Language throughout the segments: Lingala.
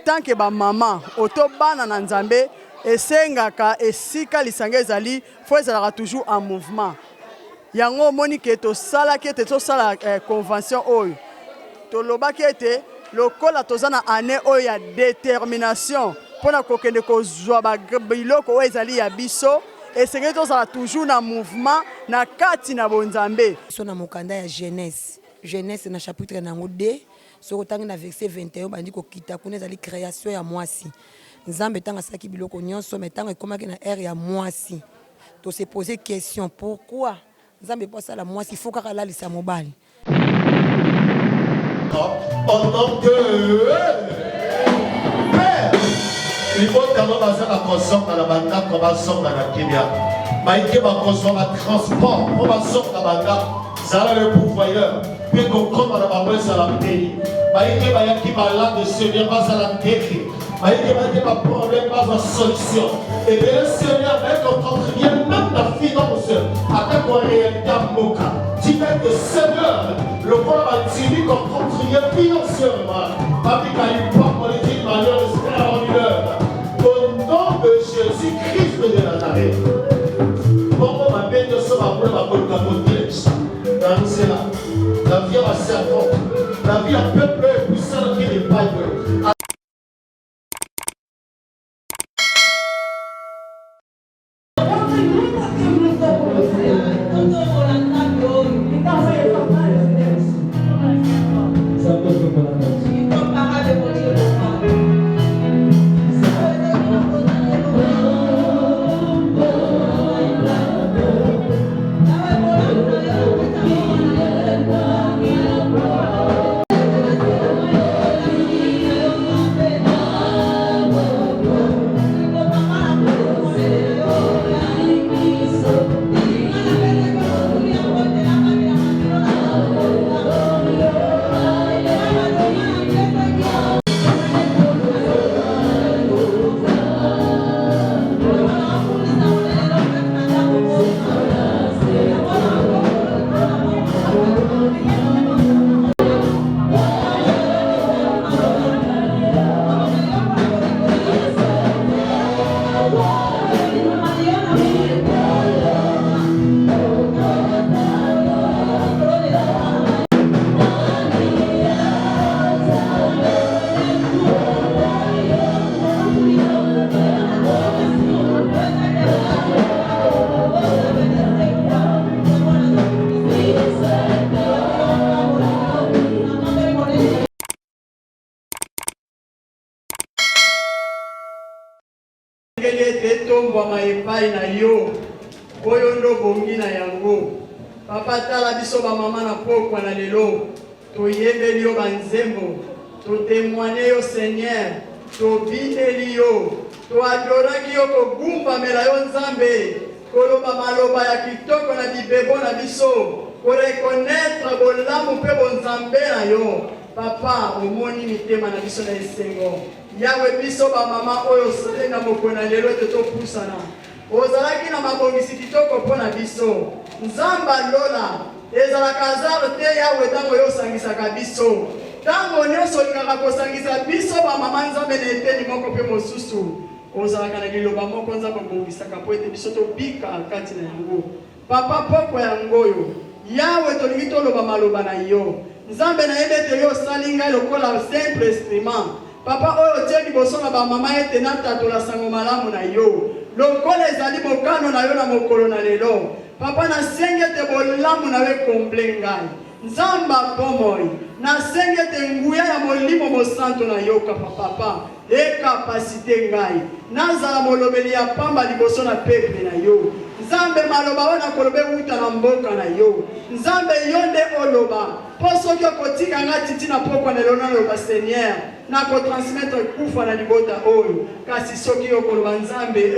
Tant que ba maman otobana na Nzambe esengaka esika lisanga ezali faut ezalaka toujours en mouvement. Yango moni ke to sala ke to sala convention oyo. To lobaki ete lokola tozana année oyo ya détermination pona kokende kozwa ba biloko oyo ezali ya biso esengeli tozala toujours na mouvement na kati na bonzambe. So na mokanda ya jeunesse na chapitre nango 2 so tangi na verset 21 bandi ko kita kuna ezali création ya mwasi. Nzambe tanga saki biloko nyonso metanga ekomaki na ère ya mwasi. To se poser question pourquoi Nzambe posa la mwasi il faut kaka lalisa mobali. En tant que Père, il faut d'abord passer la conscience dans la banda comme à son dans la Kenya. Maïké va consommer le transport comme à son dans la banda. Ça a le pourvoyeur. Puis qu'on compte dans la banda ça la pays. Maïké va y avoir qui malade de se dire pas à la tête. Maïké va y avoir problème pas de solution. Et bien le Seigneur va être contribué même la finance. Après qu'on réalité à Moka. Tu mets le Seigneur. Le problème a tiré comme contribué financièrement. Papi Kalipa politique manière extraordinaire. Au nom de Jésus-Christ de Nazareth. Comment ma bête de ce matin va pour la beauté. Dans cela, la vie à servant, la vie à peuple puissant qui n'est pas de. Epai na yo oyo ndo bongi na yango papa tala biso ba mama na pokwa na lelo toyembeli yo banzembo to témoigner yo Seigneur to bindeli yo to adoraki yo kogumba mela yo Nzambe koloba maloba ya kitoko na bibebo na biso ko reconnaître bolamu pe bonzambe na yo papa omoni mitema na biso na esengo yawe biso ba mama oyo senga mokona lelo te to pusana ozalaki na mabongisi kitoko pona biso Nzamba lola ezala kazaro te yawe tango yo sangisaka biso tango nyonso lingaka kosangisa biso ba mama Nzambe na eteni moko pe mosusu ozalaka na liloba moko Nzambe bongisaka po ete biso to bika kati na yango papa poko yangoyo yawe tolingi toloba maloba na yo Nzambe na yebete yo salinga lokola simple instrument papa oyo tie liboso na ba mama ete natatola sango malamu na yo lokola ezali mokano na yo na mokolo na lelo papa nasengi ete bolamu na we komble ngai Nzamba bomoi nasengi ete nguya ya molimo mosanto na yo papa ekapasite ngai nazala molobeli ya pamba liboso na pepe na yo Nzambe maloba wana kolobe uta na mboka na yo Nzambe yonde oloba poso kyo kotika ngati tina pokwa na lona loba Seigneur na ko transmettre kufa na libota oyo kasi soki yo koloba Nzambe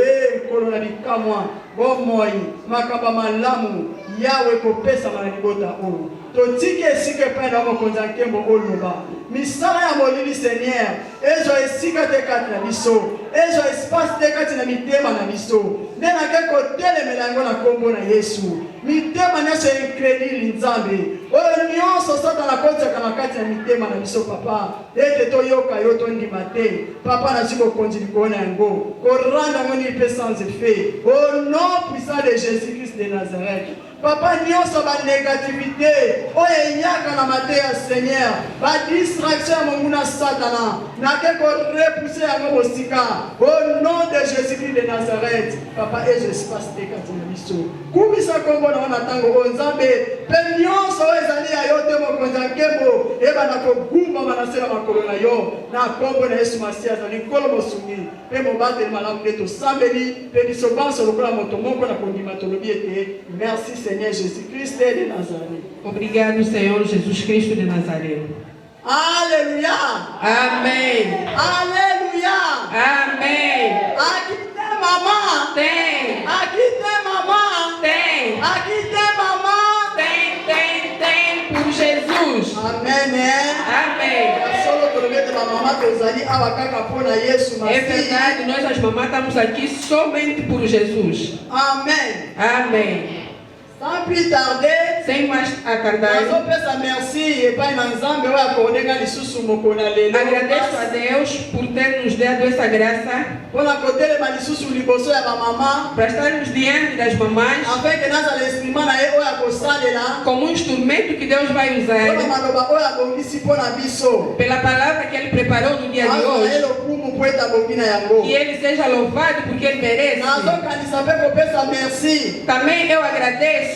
kolo na bikamwa bomoi makaba malamu yawe kopesa na libota oyo totike esike pe na mokonza nkembo oloba misala ya molili Seigneur ezo esika te kati na biso ezo espace te kati na mitema na biso nde nake kotelemela yango na kombo na Yesu. Mitema nyonso incrédule Nzambe oyo nyonso Satana akotiaka na kati na mitema na biso papa ete toyoka yo tondima te papa nazwi kokonzi likolo na yango koranda yango nini mpe sans effet au nom puissant de Jésus-Christ de Nazareth. Papa nyonso ba négativité oyo eyaka na mate ya Seigneur ba distraction ya monguna Satana nake korepousser yango mosika au nom de Jésus-Christ de Nazareth. Papa ezo espace te kati na biso kumisa kombo na wana tango oyo Nzambe mpe nyonso oyo ezali ya yo te mokonzi ya nkembo ebana kogumbama na se na makolo na yo na kombo na Yesu Masiya azali nkolo mosungi mpe mobateli malamu nde tosambeli mpe biso banso lokola moto moko na kondima tolobi ete merci Seigneur Jésus-Christ de Nazareth. Obrigado, Senhor Jesus Cristo de Nazaré. Alléluia. Amém. Alléluia. Amém. Aqui tem mamãe. Tem. Aqui tem mamãe. Tem. Aqui tem mamãe. Tem por Jesus. Amém. Amém. Solo promete a mamãe tozali awa kaka pona Yesu É Masiya. verdade, nós as mamães estamos aqui somente por Jesus. Amen. Amém. Sans plus tarder, Sem mais acardar, nazopesa merci epai na Nzambe oyo akordenga lisusu moko na lelo. agradeço a Deus por ter nos dado essa graça Mpona kotelema lisusu liboso ya bamama para estarmos diante das mamães afin que nazala instrument na ye oyo akosalela como um instrumento que Deus vai mpona usar maloba oyo abongisi mpona biso pela palavra que Ele preparou no dia de azala ye hoje. lokumu mpo ete abongi na yango. Que Ele seja louvado porque Ele merece. nazokanisa mpe kopesa merci Também eu agradeço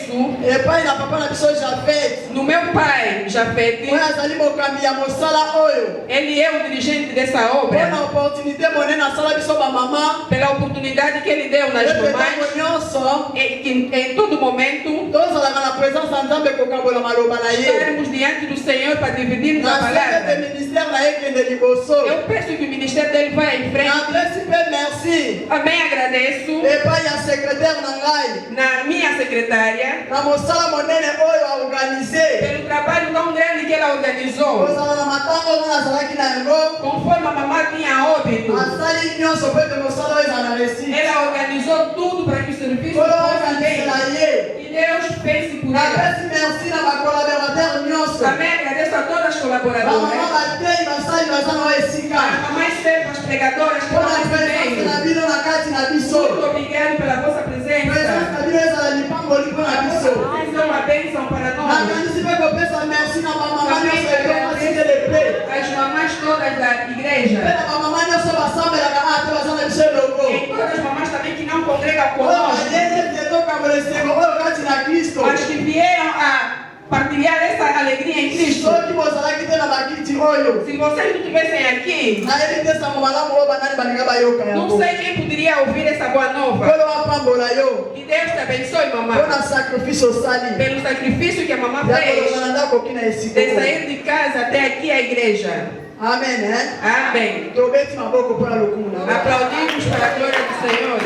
epai na papa na biso Jafet no meu pai, Jafete. oyo azali mokambi ya mosala oyo Ele é o dirigente dessa obra. mpona opportunité monene asala biso bamama Pela oportunidade que Ele deu nas ete ntango mamães. nyonso Em todo momento, tozalaka na présence ya Nzambe kokambola maloba na ye. estarmos diante do Senhor para dividirmos a Nasete palavra. ministère na ye kende liboso. Eu peço que o ministério dele vá em frente. Napesi mpe merci Também agradeço epai ya secrétaire na ngai na minha secretária na mosala monene oyo aorganize pelo trabalho tão grande que ela organizou. kozala na matango oyo nazalaki na yango Conforme a mamãe tinha óbito, asali nyonso mpo ete mosala oyo ezala na resi ela organizou tudo para que o serviço oyo fosse bem. organisela ye. E Deus fez por ela. Napesi merci na bacolaborateur nyonso Também agradeço a todas as bamama colaboradoras, batei basali baza na oyo esika as mamães servas, pregadoras que mpona estão nesse présence meio. na bino na kati na biso. Muito obrigado pela vossa Présence presença. na bino ezala lipangoli mpona A biso. vossa presença é uma bênção para nós. nakanisi mpe kopesa merci na bamama nyonso ekopasitelepe As mamães todas da mpe igreja. na bamama nyonso basambelaka a te baza na biso elongo E todas as mamães também que não congregam oyo conosco, bayeli ete tokambola esengo oyo kati na kristo. mas que vieram a partilhar essa alegria em Cristo. soki bozalaki te na bakiti oyo Se vocês não estivessem aqui, nayebi te sango malamu oyo banani balinga bayoka não yango sei quem poderia ouvir essa boa nova. nkolo apambola yo E Deus te abençoe, mamãe, mpona sacrifice osali pelo sacrifício que a mamãe ya fez kolonga na ndako okina esika de oyo. sair de casa até aqui à igreja. amen Amém. tobeti maboko mpona lokumu na yo. Aplaudimos para a glória do Senhor.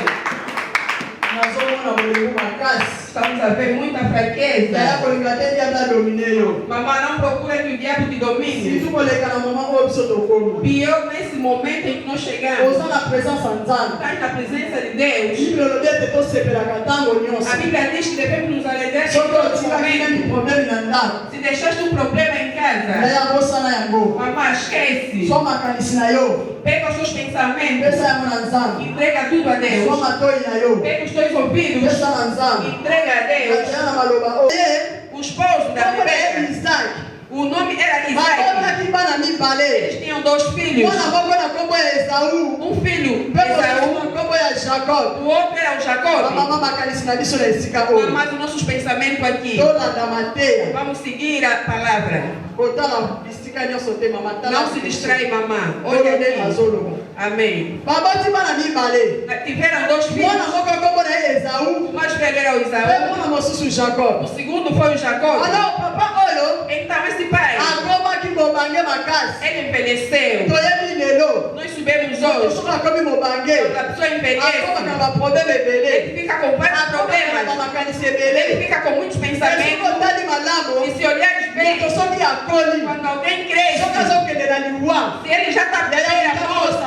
nazomona bolingo makasi Estamos a ver muita yaya fraqueza. kolinga te diable adomine yo Mamãe, não procura que o diabo te domine. situ koleka na mama oyo biso tokomi Pior nesse momento em que nós chegamos. oza na présence ya nzambe Estás na presença de Deus. biblia olobi ete tosepelaka ntango nyonso A Bíblia diz que devemos nos alegrar em soki todo otikaki momento. nani probleme na ndako Se deixaste um problema em casa, yaya kosala yango mamãe, esquece. so makanisi na yo Pega os seus pensamentos. pesa yango na nzambe Entrega tudo a so Deus. matoi na yo Pega os teus ouvidos. pesa na nzambe Entrega a Deus. ateya na maloba oyo ye O esposo da kombo na ye Rebeca, isaki o nome era Isaac. babotaki bana mibale Eles tinham 2 filhos. mwana moko na kombo ya esau Um filho, mpe mosusu Esaú. na kombo ya jacob O outro era o Jacob. bamama makanisi na biso na esika oyo Mas os nossos pensamentos aqui. tolanda mateya Vamos seguir a palavra. kotala bisika nyonso te mama Não se distrai, mamãe. Olha oyo nde aqui. nazoloba Amém. baboti bana mibale Tiveram 2 mwana filhos. moko kombo na ye esau O mais velho era o mpe Isaú. mwana mosusu jacob O segundo foi o Jacob. alors papa oyo Então esse pai, akomaki mobange makasi ele envelheceu. toyebi lelo Nós subimos hoje. soki akomi mobange Quando a pessoa envelhece, akomaka baprobleme ebele ele fica com vários akomaka problemas. bamakanisi Ele ebele fica com muitos soki pensamentos. otali malamu, E se olhares bem, tosoki akoli, quando alguém cresce, soki azokendela liwa, se ele já está bem a moça,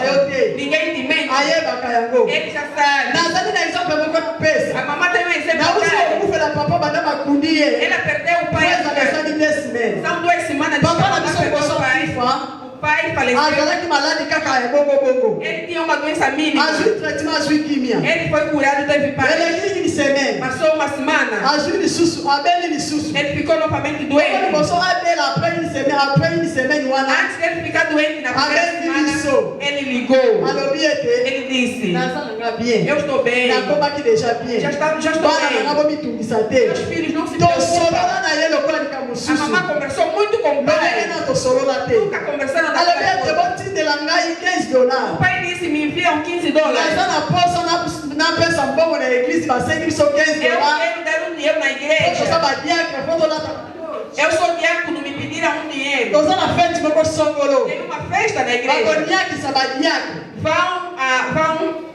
ninguém te mente, ayebaka yango. ele já sabe. Nazali na exemple moko A napesa. mamãe tem um exemplo Nausi claro. okufela papa banda makundi ye. Ela perdeu o pai. Ezala esali 2 semaines. São 2 semanas de Papa na ela biso perdeu koso o pai. kifa. O pai faleceu. Azalaki maladi kaka ya bongo. Ele tinha uma doença mínima. Azwi traitement, azwi kimia. Ele foi curado, teve paz. Eleki une semaine. Passou uma semana. Azwi lisusu, abeli lisusu. Ele ficou novamente Ele doente. boso abela après une semaine wana. Antes dele ficar doente na primeira Alguém semana, disse. ele ligou. Alobi ete. Ele disse: Naza nanga bien. eu estou bem. Nakomaki déjà bien. Já estou Bana bem. nanga bomitungisa te. Meus filhos não se Tosolola preocupam. na ye lokola A likamosusu. mamãe conversou muito com o Ndenge pai. na tosolola te. Nunca conversaram da Alobi ete coisa. botindela ngai $15. O pai disse: me enviam $15. Naza na posa napesa mbongo na eglise basengi biso $15. Eu quero dar dinheiro na Toza igreja. badiakre fotolata. Eu sou diácono, me pediram dinheiro. Toza na fete moko songolo. Tem uma festa na igreja. Bakoniakisa badiakre. Vão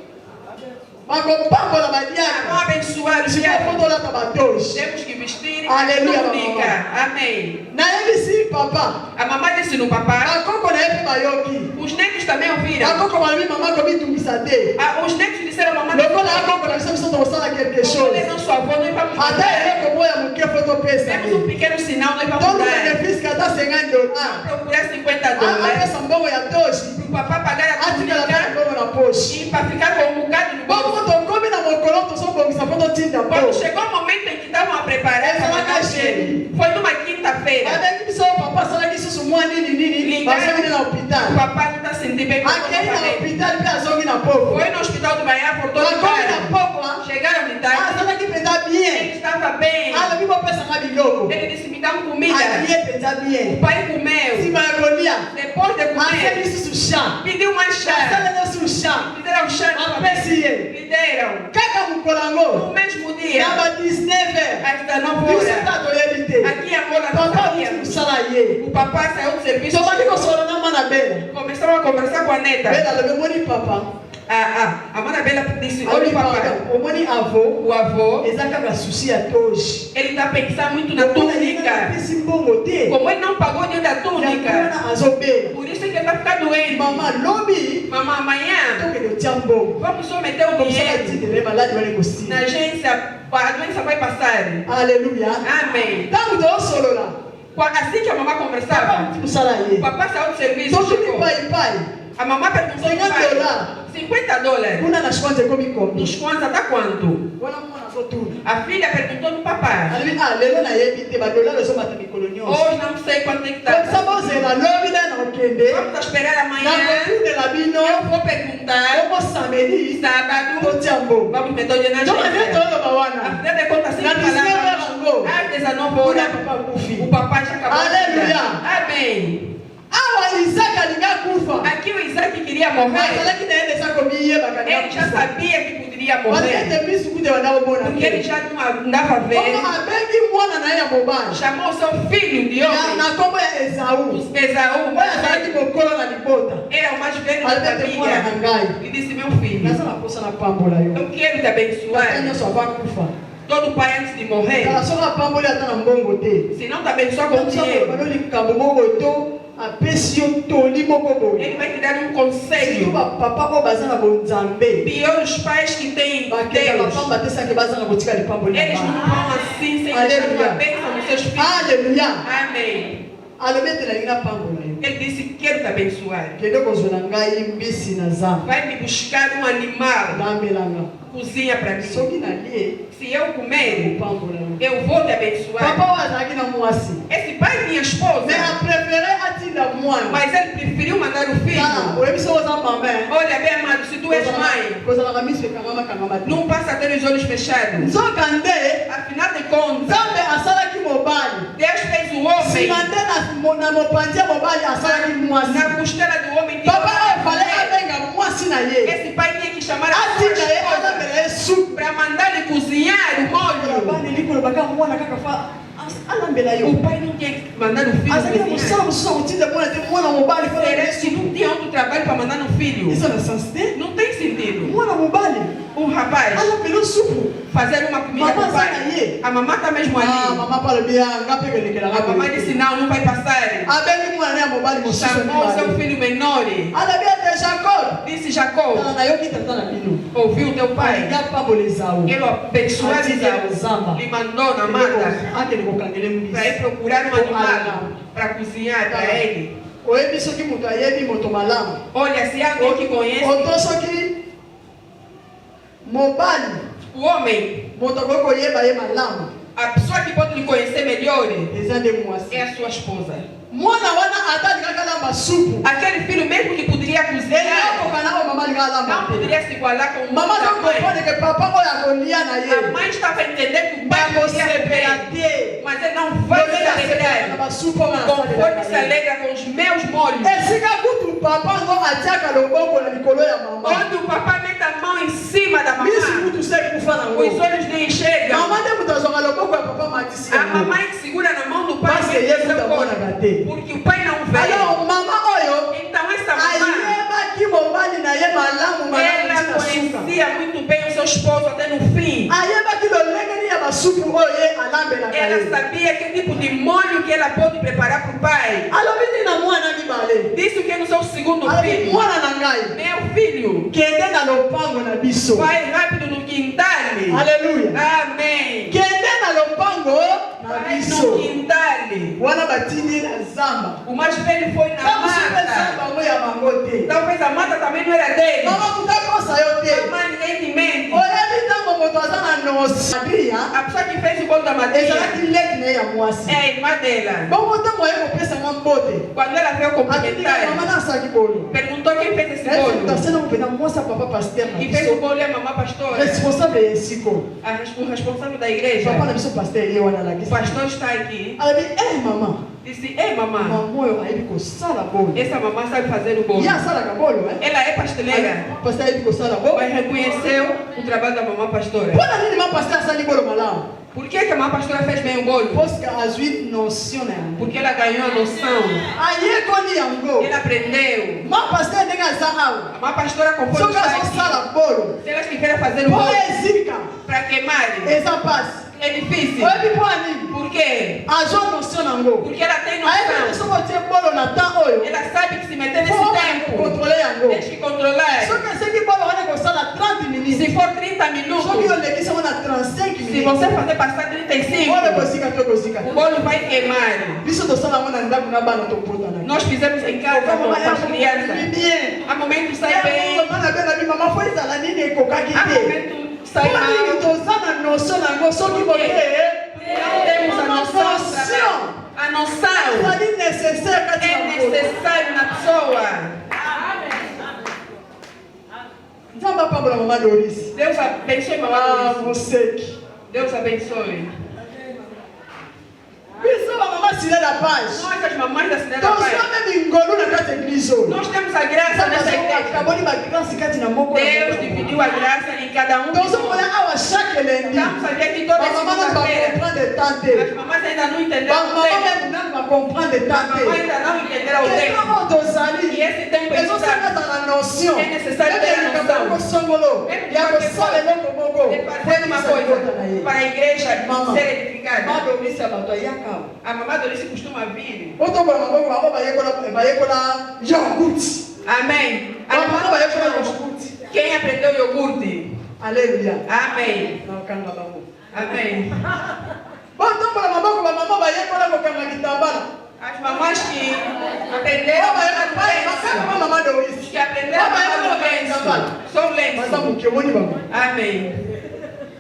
Bakopambola badiakre. abençoar os Siko diáconos. fotolata batoshi. Temos que vestir Aleluia, a túnica. mamãe. Amém. Nayebisi papa. A mamãe disse no papai. Bakoko na ye mpe bayoki. Os netos também ouviram. Bakoko balobi mama komitungisa te. Os netos disseram à mamãe. Lokola akoko na biso biso tokosala quelque chose. Ele não sua avó, nós vamos Ata dar. eloko moya moke fo topesa Temos ye. um pequeno sinal, nós vamos Tolu dar. benefice ata $50. Procurar $50. Apesa mbongo ya toshi. Para o papai pagar a Atikala túnica pe mbongo na poshi. e para ficar com um bocado no bolso. Bongo tokomi na mokolo tozobongisa po totinda Quando po. chegou o momento em que estavam a preparar essa bagagem, foi numa quinta-feira. Babengi biso papa asalaki susu mwa nini bazongi na O hopital. papai não está sentindo bem. Akei na hopital mpe azongi na poko. Foi no hospital de manhã, voltou de Bakomi na tarde. pokwa. Chegaram de tarde. Azalaki mpenza Ele bien. estava bem. Alobi bopesanga biloko. Ele disse: me dá uma comida. Alie mpenza O bien. pai comeu. Nsima ya kolia. Depois de Asali comer, susu chá. pediu mais chá. Asalaki susu chá. Fizeram chá. Apesi ye. Me deram. Kaka mokolo yango. No mesmo dia, Na ba 19h. às 19 Biso horas, ta toyebi te. aqui em Angola não Papa sabia. akuti kosala ye. O papai saiu do serviço. Tobandi kosolola na mwana bela. Começaram a conversar com a neta. Bela alobi omoni papa. A mana Bela disse: Alobi olha o papai. papa. Omoni avo. O avô, Eza kaka susi ya toshi. ele está pensando muito na túnica. Apesi mbongo te. Como ele não pagou dinheiro da túnica, Yakuna azobela. por isso é que ele vai ficar doente. Mama lobi. Mamãe, amanhã, Tokende otia mbongo. vamos só meter o Komosala dinheiro tindele maladi wana na ekosila. agência. A doença vai passar. Aleluya. Amém. Ntango tozosolola. Assim que a mamãe Papa conversava, akuti kosala ye. o papai saiu do serviço. Tokende Chegou. paipai. A mamãe perguntou ao pai: $50. Kuna na shikwanza ekomi komi. Nos Kwanza tá quanto? Wana mwana azotuna. A filha perguntou no papai. Alobi lelo nayebi te badolari ezomata mikolo nyonso. Hoje não sei quanto é que Komisa está. bozela lobi nde nakokende. Vamos esperar amanhã. Nakotundela bino. Eu vou perguntar. Omo samedi. Sábado, Totia mbongo. vamos meter o dinheiro na Ntongo nde agência. toloba wana. Afinal de contas, Na sempre 19 falamos. heures yango. Às 19 Kuna horas, papa akufi. o papai já acabou. de Aleluia. cuidar. Amém. Awa Isaka alinga kufa. Aqui o Isaac queria morrer. Azalaki na ye desa komiyebaka Ele já sabia que poderia morrer. Balete biso kude wana omona Porque ele te. já não andava a ver. Omo abengi mwana na ye ya mobali. Chamou seu filho de homem. Na kombo ya Esaú. Esaú, Oyo azalaki mokolo na libota. era o mais velho da Alibete mwana na família. ngai. E disse: meu filho, Naza na posa na pambola yo. eu quero te Ata abençoar. nyonso avakufa. Todo pai antes de morrer, Kala soki apamboli ata na mbongo te. se não te abençoar com dinheiro, bano likambo moko to apesi yo toli moko boye. ele vai te dar um Siko conselho. bapapa oyo baza na bonzambe Pior os pais que têm bakenda Deus. bapamba tesaki baza na kotika lipamboli Eles não na vão assim sem deixar Aleluia. uma bênção nos seus filhos. Aleluya. Amém. alobi ete nalingi napambola yo. Ele disse: quero te abençoar. Kende kozwela ngai mbisi na zamba Vai me buscar um animal. namelanga. Cozinha para mim. Soki nalie Se eu comer, kopambola yo. eu vou te abençoar. Papa oyo azalaki na mwasi. Esse pai tinha esposa, Mais apréféré atinda mwana. mas ele preferiu mandar o Tala, filho. oyebi soki oza mama. Olha bem, amado, se tu és mãe, Kozalaka miso ekangama te. não passa a ter os olhos fechados. Nzoka nde Afinal de contas, Nzambe asalaki mobali. Deus fez o homem Nsima nde na mopanzi ya mobali asalaki mwasi. na costela do homem. Tinha Papa oyo fale uma mulher. abenga mwasi na ye. Esse pai tinha que chamar a sua Atinda ye esposa alambela ye supu. para mandar ele cozinhar o molho. Bana likolobaka mwana kaka fa alambela yo. O pai não tinha que mandar o filho Azalaki na cozinhar. mosala mosusu akotinda mwana te mwana mobali fa Será que não tinha outro trabalho para mandar no filho? eza na sens te. Não tem sentido. Mwana mobali Um rapaz alambela yo supu. fazer uma comida Mama para o aza na pai. ye. A mamãe está mesmo ali. Mamãe fala bem, ngapi que ele A mamãe disse, não vai passar. Abeli mwana ya mobali mosusu Chamou seu mibale. filho menor. Alobi ete Jacob. Disse Jacó, Nayoki tata na bino. ouviu teu pai? Alinga paboleza o. Ele o abençoou Ati ya Isaú. kozamba. Lhe mandou na mata Akende kokangele para ir mbisi. procurar um animal para cozinhar para ele. Oyebi soki moto ayebi moto malamu. Olha, se há alguém que conhece Oto soki mobali o homem, moto akoki koyeba ye malamu. a pessoa que pode lhe conhecer melhor Eza nde mwasi. é a sua esposa. Mwana wana atali kaka lamba supu. Aquele filho mesmo que poderia cozinhar, Eyokoka na o mama linga lamba não te. poderia se igualar com o Mama da não mãe. comprende que papa oyo akolia na A ye. mãe estava a entender que o pai poderia Bakosepela comer, te. mas ele não vai se Na alegrar basupu oyo conforme se nasalelaka ye. alegra com os meus molhos. Esika kutu papa ngo atiaka loboko na likolo ya mama. Quando o papai mete a mão em cima da Misi mamãe, kutu seki kufa na os ngo. olhos nem enxergam. Mama nde mutu azwaka loboko ya papa matisi A yango. mamãe segura na mão do pai Parce que e Yesu seu corpo, tamonaka te. porque o pai não vê. Alors mama oyo Então essa mamãe, ayebaki mobali na ye malamu malamu ela tina suka. conhecia muito bem o seu esposo até no fim. Ayebaki lolengeli ya basupu oyo ye alambelaka Ela ye. sabia que tipo de molho que ela pode preparar para o pai. Alobi nini na mwana mibale. Disse que no seu segundo Alobi filho, mwana na ngai meu filho, kende na lopango na biso. vai rápido no quintal. Haleluya. Amém. Kende na lopango na Vai no biso. quintal. Wana batindi na zamba. O mais velho foi na Kama supe mata. zamba ngo ya bango te. Talvez a mata também não era dele. Mama kutakosa yo te. Mamãe ninguém te mente. Oyebi ntango moto aza na nosi. Adria A pessoa que fez o bolo da madeira ezalaki leki na ye ya mwasi. é a irmã dela. Bongo ntango aye kopesanga mbote. Quando ela veio Atindika cumprimentar, mama nasalaki bolo. perguntou quem fez esse bolo. tasena kopena mwasi ya papa paster na Quem fez o biso. bolo é a mamã pastora. Responsable ya esiko. O responsável da igreja. Papa na biso paster ye wana O alakisi. pastor está aqui. Alobi mama. Disse, ei mamãe, Mama oyo ayebi kosala bolo. essa mamãe sabe fazer o bolo. Ye asalaka bolo Ela é pasteleira, paster ayebi kosala bolo. mas reconheceu o trabalho da mamã pastora. Mpona nini ma paster asali bolo malamu? Por que a mamã pastora fez bem o bolo? Poske azwi notion na yango. Porque ela ganhou a noção. Ayekoli yango. Ele aprendeu. Ma paster ndenge aza awa. A mamã pastora conforme Soki está aqui. azosala bolo. Se elas quiserem fazer o Po bolo ezika. para queimar, Eza pasi. é difícil. Oyebi mpo ani? Por quê? Azwa notion nango. Porque ela tem Ayebi noção. soki otie bolo na temps oyo. Ela sabe que se meter nesse Po tempo, kontrole yango. tem que controlar. Soki eseki bolo wana kosala 30 minutes. Se for 30 minutos, Soki olekisi yango na 35 se minutes. você fazer passar 35, Oyo kozika to kozika. o bolo vai queimar. Biso tosala yango na ndako na bana tobotana. Nós fizemos em casa com as crianças. bien. Há momentos sai bem, Bana bena bi mama fo ezala nini ekokaki há te. momentos sai Mpo nini mal. toza na notion nango soki boye. Não temos a noção. A noção Ezali nécessaire kati é na bolo. necessário na pessoa. Nzambe apambola mama Doris. Deus abençoe, mamãe. Moseki. Deus abençoe. Biso bamama sile la page. Nós, as mamães da cidade da Paz, Tozwa meme ngolu na kati ya eglise oyo. nós temos a graça nessa igreja. akaboli bagrâce kati na moko. Deus dividiu a graça em cada um de nós. tozomona awa chaque lundi. Estamos a ver que toda Bamama nani segunda-feira, bacomprendre as tante. mamães ainda não entenderam o Bamama tempo. meme nani bacomprendre As mamães tante. ainda não entenderam o tempo. Quelqu'un oyo tozali. E esse tempo é ezosangata na notion. É necessário ter a noção. moko songolo. ya kosala eloko moko. de fazer uma coisa para a igreja Mama. ser edificada. madomisa bato ayaka. A mamãe Dorice costuma vir. otombola maboko bango bayekola yakuti. Amém. A bamama mamãe bayekola Dorice, yakuti. quem aprendeu iogurte? Alleluia. Amém. nakanga bango. Amém. batombola maboko bamama bayekola kokanga kitambala. As mamães que aprenderam a fazer lenço, mama Doris. que aprenderam a fazer o lenço, são lenço. bazamuke omoni bango. Amém.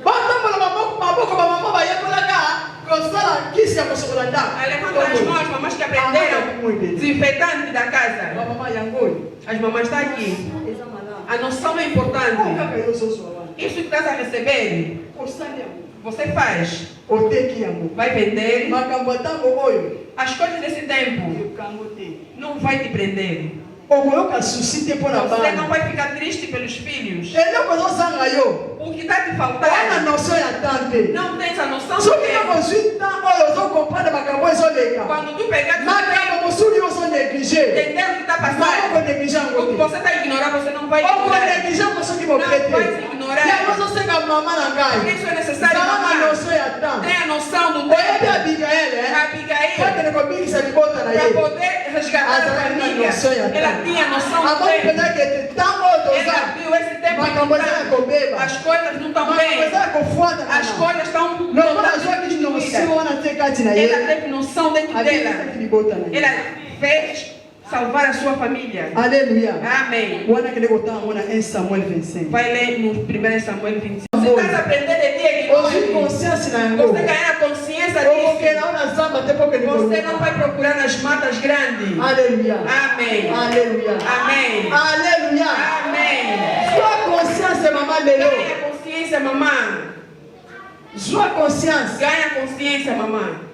batombola maboko bamama bayekolaka kosala kisi ya kosokola ndako. Levanta as mãos, as mamães que aprenderam desinfetante da casa. bamama yango oyo As mamães estão aqui. eza malamu. A noção é importante. kaka yo ozozwa wana Isso que estás a receber, osali yango você faz. oteki yango. Vai vender. makambo ya ntango oyo As coisas desse tempo yokango te. não vai te prender. okoyoka susi te mpo na Você não bana. vai ficar triste pelos filhos. eloko ezozanga yo O que está te wana faltando, notion ya tante. não tens a noção do soki tempo. nakozwi ntan oyo ozokomprendre makambo ezoleka. Quando tu pegar o makambo mosuli ozonéglige. entender o que está naoko passando, néglige o que yango te. você está a ignorar, você não vai ignorar. okonéglige yango soki moke Não vai te. ignorar. yango ozosenga mama na Por ngai. isso é necessário zala na mamar. notion ya temps. noção ya Ela tempo. tinha noção do Avant tempo. pendant que tango Ela toza. viu esse tempo Makambo eza aqui. kobeba. As coisas não estão Makambo bem. eza kofwata. As coisas estão Lokola azwaki notion wana te kati na ye. Ela teve noção dentro dela. Abisaki libota na ye. Ela fez salvar a sua família. Alléluia. Amém. Wana kende kotanga mona 1 Samuel 25. Vai ler no 1 Samuel 25. Você está aprendendo de dia que Ozwi conscience na yango. você ganhar a consciência disso. Okokela ona zamba te po kende Você koluka. não vai procurar nas matas grandes. Alléluia. Amém. Alléluia. Amém. Alléluia. Amém. Sois conscience maman lelo. Ganha consciência, mamãe. Sois conscience. Ganha consciência, mamãe.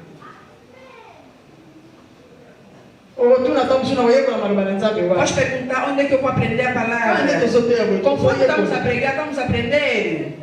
Otuna tamusuna oyekola maloba na Nzambe wa. Pode perguntar onde é que eu vou aprender a palavra. Kande tozoteya boye. Conforme estamos a pregar, estamos a aprender.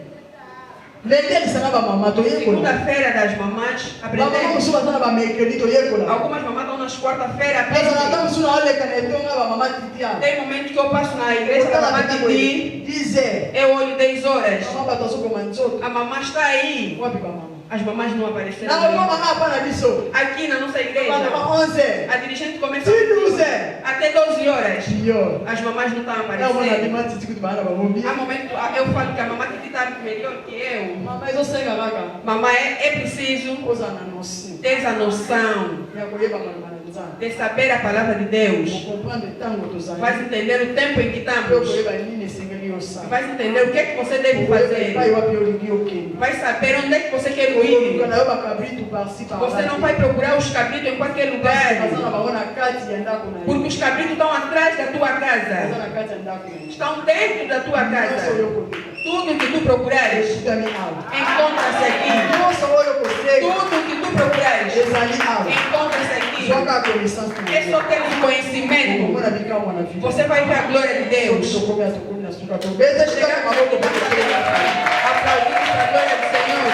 Lende lisanga ba mama toyekola. Segunda-feira das mamães, Ba mama aprender. musu bazana ba mercredi toyekola. Algumas mamães estão nas quarta-feira, Bazana aprendem. tamusuna oleka na etonga ba mama titia. Tem momentos que eu passo na igreja da mamãe Titi, 10 heures. eu olho 10 horas. Mama batazo koma nzoto. A mamãe está aí. Wapi ba mama? As mamães não Na apareceram. ko mama hapana biso. Aqui na nossa Bana igreja, ba 11 heures. a dirigente começa Si 12 heures. até 12 horas. Pior. As mamães não estão Na mona aparecendo. dimati tikuti bana ba mobi. Há momentos eu falo que a mamãe Titi está melhor que eu. Mama ezosenga kaka. Mamãe, é preciso Oza na nosi. ter essa noção Ya koyeba maloba na Nzambe. de saber a palavra de Deus. Comprendre tango tozali. Vai entender o tempo em que Yo estamos. koyeba nini esengeli osala. Vai entender o que é que você deve fazer. Pai wapi olingi okende. Vai saber onde é que você quer Oyoka ir. na yo bakabrito par-ci par-là. Você não vai procurar os cabritos em qualquer lugar. Baza na bango na kati ya ndako na yo. Porque os cabritos estão atrás da tua Baza casa. na kati ya ndako na yo. Estão dentro da tua Nyonso casa. oyo koleka. Tudo que tu procurares, Ezali awa. encontra-se aqui. Nyonso oyo kosenga Tudo que tu procurares, ezali awa. encontra-se aqui. Zwaka connaissance na É yo. só ter um conhecimento. Okomona bikamwa na vida. Você vai ver a glória de Deus. Tokomi atokomi na suka tobeta Chegar shika com maboko aplaudir para a glória do Senhor.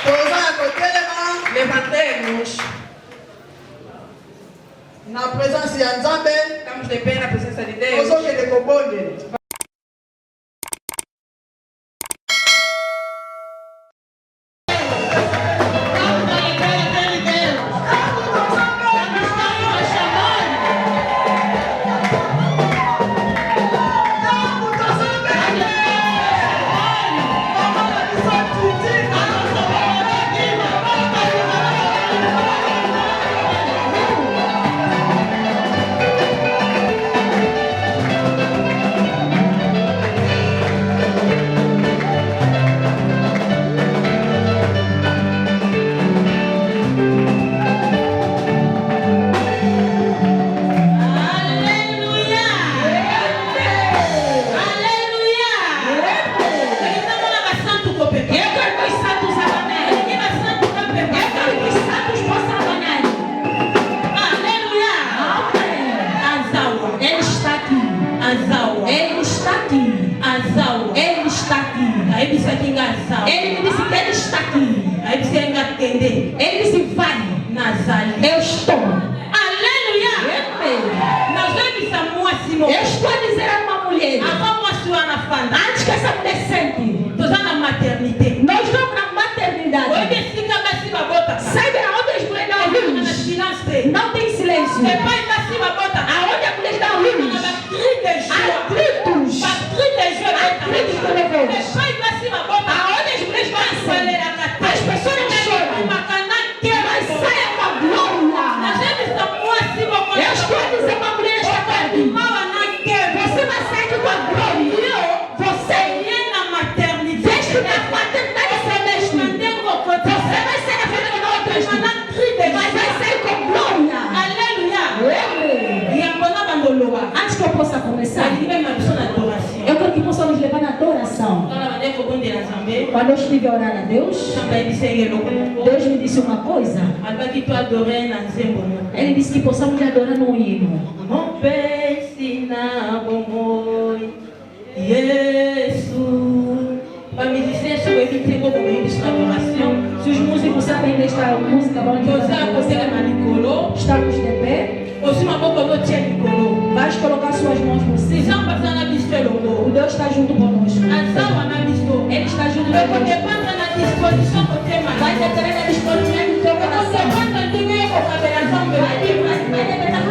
toza na kotelema Levantemos. na présence ya Nzambe Estamos de pé na presença de Deus. tozokende kobondela. Ele me disse que ele está aqui. Aí você ainda entender. Ele disse vai, Nazaré. Eu estou. Aleluia. Nós vemos a moça. Eu estou a dizer a uma mulher. A moça na fanda. Antes que essa mulher sente. Estou na maternidade. Nós estamos na maternidade. Hoje fica cima bota. Sai de onde as mulheres dão luz. Não tem silêncio. Você vai para cima bota. Aonde a mulher dá luz. Atritos. Atritos do nervoso. Vai para cima bota. Aonde as mulheres vão acelerar. As pessoas não choram. Mas saia com a glória. Eu estou a dizer para a mulher esta tarde. Você vai sair com a glória. Você é na maternidade. Veste na maternidade celeste. Você vai sair na frente de outras. Mas vai sair com glória. Aleluia. E agora, antes que eu possa começar, eu quero que possamos levar na adoração. Quando eu estive a orar a Deus, Deus me disse uma coisa. Ele disse que possamos lhe adorar no hino. Se os músicos sabem desta música, vão estamos de pé. Vai colocar suas mãos no cima. O Deus está junto conosco. Ele está junto conosco. Vai declarar a disposição do teu coração. Vai declarar que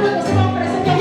você vai oferecer teu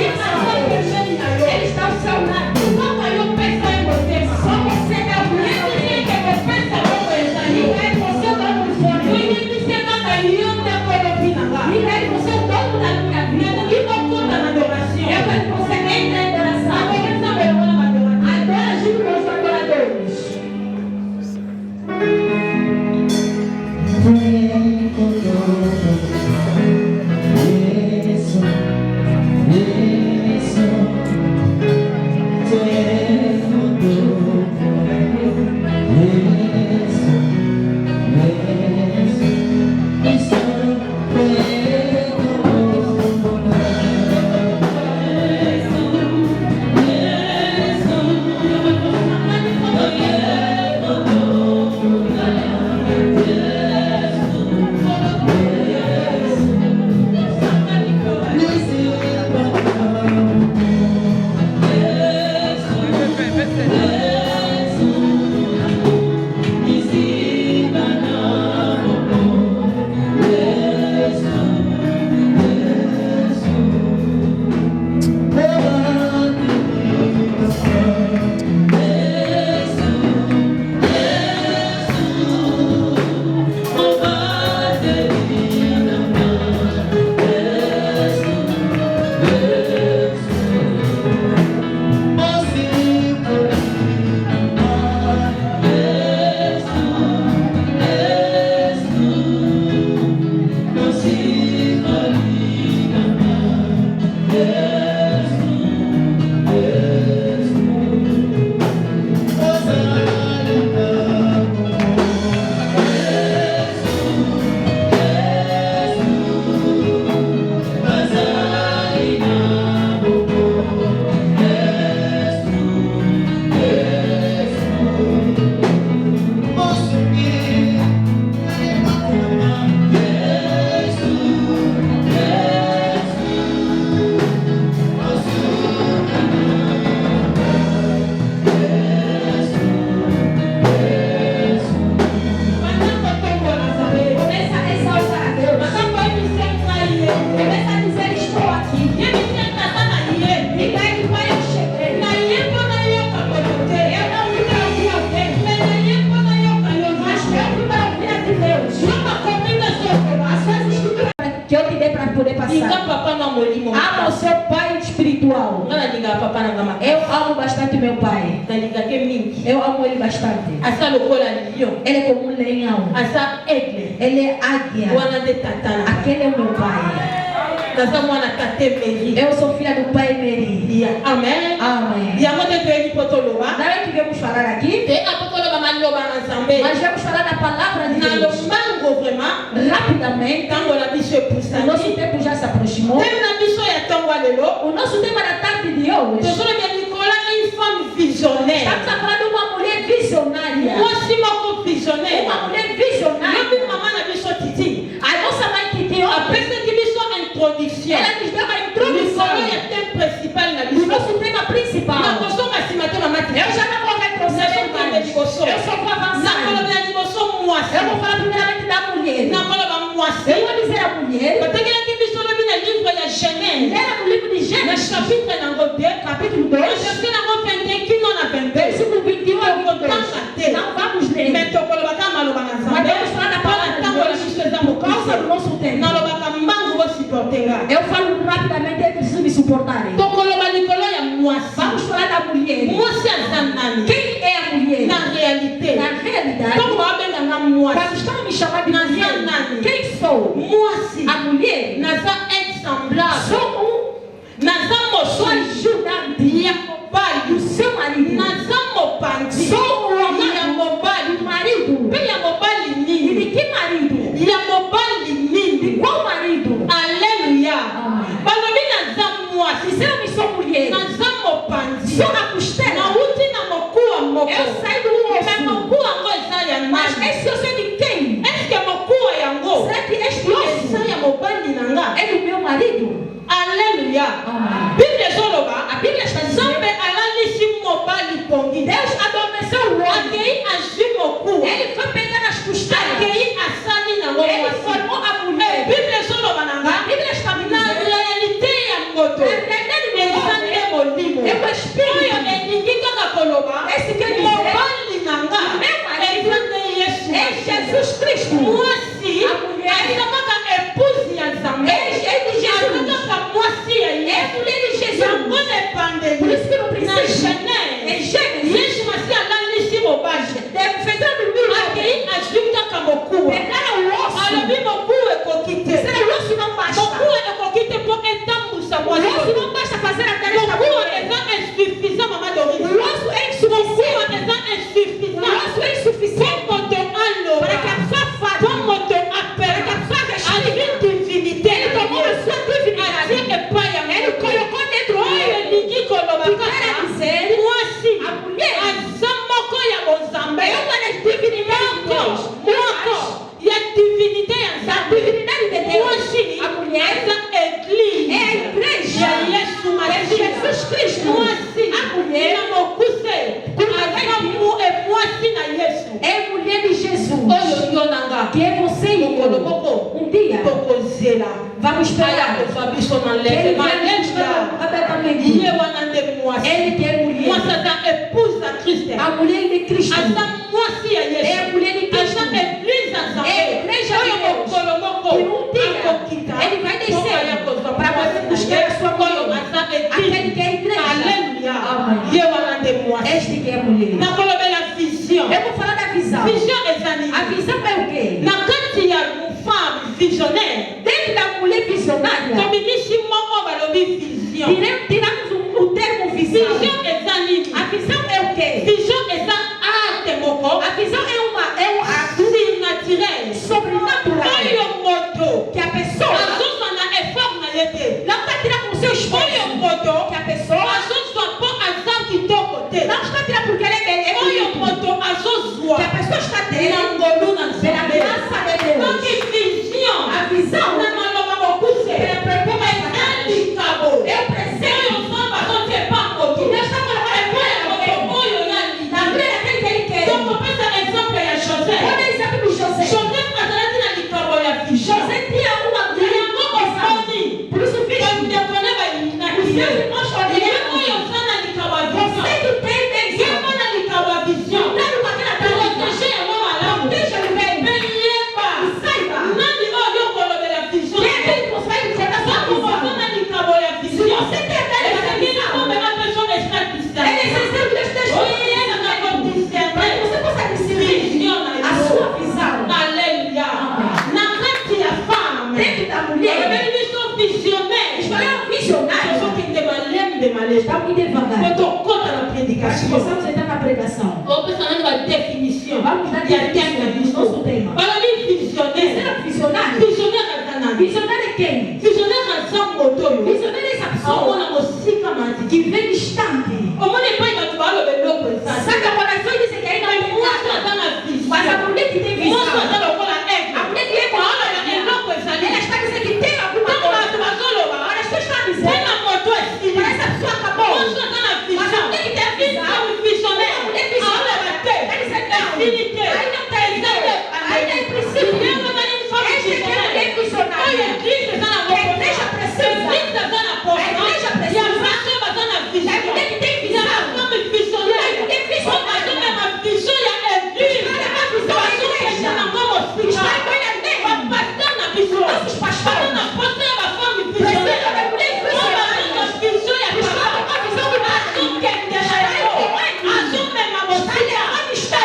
Linga papa na molimo. Ama o seu pai espiritual. Ngala linga papa na ngama. Eu amo bastante meu pai. Na linga ke mingi. Eu amo ele bastante. Asa lokola lion. Ele é como um leão. Asa aigle. Ele é águia. Wana de tatana. Aquele é o meu pai. Nasa mwana tate Mary. Eu sou filha do pai Mary. Amen. Amém. Ya mote tueli potoloba. Não é que vamos falar aqui, Te apotoloba maloba na Nzambe. mas vamos falar da palavra de Na Deus. lomango vraiment. Rapidamente, Tango la biso o nosso epusani. tempo já se aproximou. Tem na biso ya tango lelo. O nosso tema da tarde de hoje, Tosolo bien Nicolas une femme visionnaire. estamos a falar de uma mulher visionária. Moi si moko visionnaire. Uma mulher Lobi visionária. mama na biso titi. A nossa mãe Titi, Apesa ki biso introduction. ela nos deu uma Likolo introdução. ya thème principal na O biso. nosso tema Na principal. kosonga nsima te mama titi. Eu já não vou retroceder mais. Eu só vou avançar. Nakoloba liboso mwasi. Eu vou falar primeiramente da mulher. Nakoloba mwasi. Eu vou dizer a mulher. Bategelaki biso lobi na livre ya Genèse. Lera no livro de Na Gênesis, chapitre nango 2. capítulo 2, Verset nango 21 kino na 22. versículo 21 ao 22. Não vamos ler. Mais tokolobaka maloba na Mas Nzambe. vamos falar da palavra de Ntango la Deus biso eza por causa do mokuse. nosso tempo. Nalobaka mbangu bosiportenga. Eu falo rapidamente eles precisam me suportarem. Tokoloba likolo ya mwasi. Vamos falar da mulher. Mwasi aza nani? Quem é a mulher? Na réalité. Na realidade, Ntango babenganga mwasi. quando estão me chamando de Naza mulher, nani? quem sou? Mwasi. A mulher. Naza aide semblable. Sou Naza sou mosuli. ajudante Ya mobali. do seu marido. Naza mopandi. Sou o Ya homem mobali. do marido. Mpe ya mobali E nini? de que marido? Ya mobali De nini? qual marido? Alléluia. Amen. Balobi naza mwasi. Se eu me sou mulher, Naza mopandi. sou a costela. Nauti na mokuwa moko. Eu saí do Me osso. mokuwa yango eza ya Mas nani? esse osso é de quem? Eske mokuwa yango Será que este eza osso ya mobali na nga? é do meu marido? Alléluia. Amen. Bible ezoloba A Bíblia está dizendo nzambe alalisi mobali pongi. Deus adormeceu o homem. Akei azwi mokuwa. Ele foi pegar as costelas. Akei asali nango Ele mwasi. formou a mulher. Bible ezoloba na nga A Bíblia está me na dizendo. réalité ya moto Na realidade do eza homem nde molimo é o espírito. oyo elingi kaka koloba Esse quer dizer, mobali na nga meu marido eza nde yesu É Jesus Cristo. mwasi A mulher. aza kaka épouse ya nzambe É de Jesus. aza kaka mwasi ya É yesu mulher de Jesus. yango na ebandeli Por isso que no na princípio, genèse em Gênesis, yesu masi alalisi mobali fazendo mil akei azwi kaka mokuwa pegaram o osso. alobi mokuwa ekoki te Será o osso não basta. mokuwa ekoki te mpo etambusa O mwasi osso não basta fazer a tarefa da mokuwa mulher. eza insuffisant mama doris O osso é mokuwa insuficiente. eza O insuffisant osso é mpo insuficiente moto para que a aloba pessoa mpo fale. moto Para que a apela pessoa azwi respire. divinité Ele tomou a sua divinidade. atie epai ya Ele moto colocou dentro oyo dele. elingi koloba Que kaka quer dizer, mwasi a mulher aza moko ya bozambe é uma das divinidades de Deus. moko ya divinité ya Da nzambe divinidade de Deus. mwasi A mulher aza église é a igreja. ya yesu É masiya Jesus Cristo. mwasi A mulher na mokuse aza mwasi na yesu é mulher de Jesus. oyo yo nanga Que é você e mokolo eu. moko Um dia tokozela vamos aya esperar. kozwa biso na Ele leve vem malemba abertamente. ye wana nde mwasi Ele que é mwasi mulher. aza épouse ya kriste A mulher de Cristo. aza mwasi ya É a yesu mulher de Cristo. aza église ya nzambe É a igreja de oyo Deus. mokolo moko Que um dia akokita ele vai descer mpo aya kozwa para você buscar a sua oyo mulher. aza Aquele que é a église igreja. alleluya Amen. ye wana nde mwasi Este que é a mulher. nakolobela vision Eu vou falar da visão. vision eza A nini visão é o quê? na kati ya femme visionnaire Dentro da mulher visionária, tobimisi moko balobi vision tiramos o termo visão. vision eza nini A visão é o quê? vision eza arte moko A visão é um ato surnaturel sobrenatural oyo moto que a pessoa azozwa na effort na ye te não está tirando com o seu oyo esforço. moto Que a pessoa azozwa mpo aza kitoko te não está tirando porque ela é oyo bonita. moto azozwa Que a pessoa está na tendo ngolu na pela nzambe graça de Deus. donc vision A visão na maloba mokuse é eza likabo é o presente. oyo nzambe azotepa moto Que Deus está colocando epai ya em moto você. oyo ya Na likabo vida daquele que ele quer. donc opesa exemple ya joseph Olha o exemplo do José. joseph azalaki na likabo Está muito devagar. Quando eu conto na Nós predicação, possamos entrar na pregação. eu penso na definição. Vamos dar E a definição do nosso tema. Para mim, visionário. Será visionário? Visionário é danado. Visionário é quem? Visionário é só um motor. Visionário é essa pessoa Aona musika manzi. que vem distante. Omone pai batu balo belo kwesa. Saca o coração e diz que ainda não Mwaso atana visão. Mas a mulher que tem visão, Mwaso atana okola ego. a mulher que é com a Aona alma, elo kwesa. ela está dizendo que tem alguma Então coisa. batu bazoloba. Olha, você está dizendo. Tena moto esili. Mas essa pessoa acabou. Mwaso atana Mas a visão. mulher que tem visão, Então visionário. a mulher visionária. Aona bate. Ela diz não. Esili te. Aí não tem visão. Ainda é preciso. Não, mas não fala Esta aqui é a mulher visionária. Olha, Cristo está na boca. A igreja precisa. Cristo está na boca. A igreja precisa. E a pessoa está na visão. É a mulher que tem visão. E a fome visionária. É a mulher visionária. Quando é uma visão, é Cristo. Está na visão da igreja. Não vamos Está ficar. em Goiânia. O pastor na visão. Nossos pastores. Na força é uma fome Precisa visionária. da mulher visionária. Uma visão é Está com a visão de Deus. Azul que é Azul é uma mocinha. Está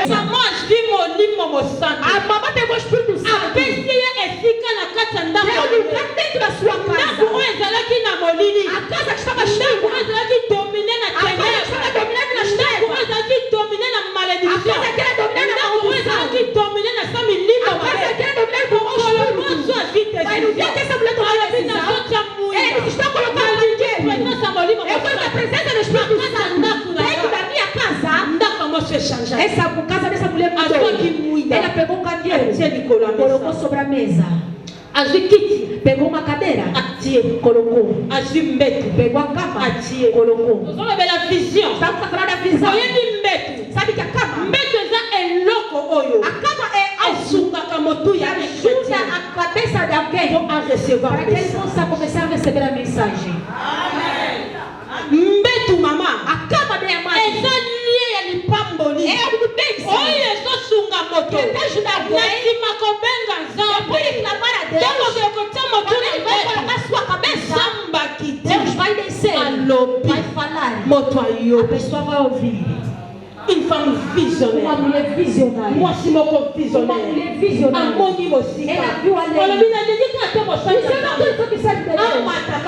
Essa nós vimos limo moçante. A mamãe pegou o Espírito A Santo. pessoa é fica na casa da Deu lugar dentro da sua casa. Não é aqui na molini. A casa que estava cheia. Não é aqui domina na A casa que estava dominando nas Não trevas. é aqui domina na maledição. A casa que era dominada na Não é maldição. aqui domina na samilima. A casa que era dominada com o Espírito. Sua vida Mas no dia que essa mulher tomou a decisão, eles estão colocando na igreja. Eu vou na presença do Espírito Santo dentro da minha casa. Essa casa dessa mulher mudou. Ela pegou um candeeiro, colocou sobre a mesa. Pegou uma cadeira, colocou. Pegou a cama, colocou. Estamos falando da visão. Sabe que a cama? A cama é algo que ajuda a cabeça de alguém para que ele possa começar a receber a mensagem. A cama de amar é algo bem sério. Que vai ajudar alguém. Depois de clamar a Deus, quando ele vai colocar sua cabeça, Deus vai descer, vai falar. A pessoa vai ouvir. Une femme visionnaire. Uma mulher visionária. Moi, si mon corps Uma visionnaire. mulher visionária. Amoni mosika. Ela viu a lei. Olha, mina dedica até Você mostrar. não tem que sabe de Deus.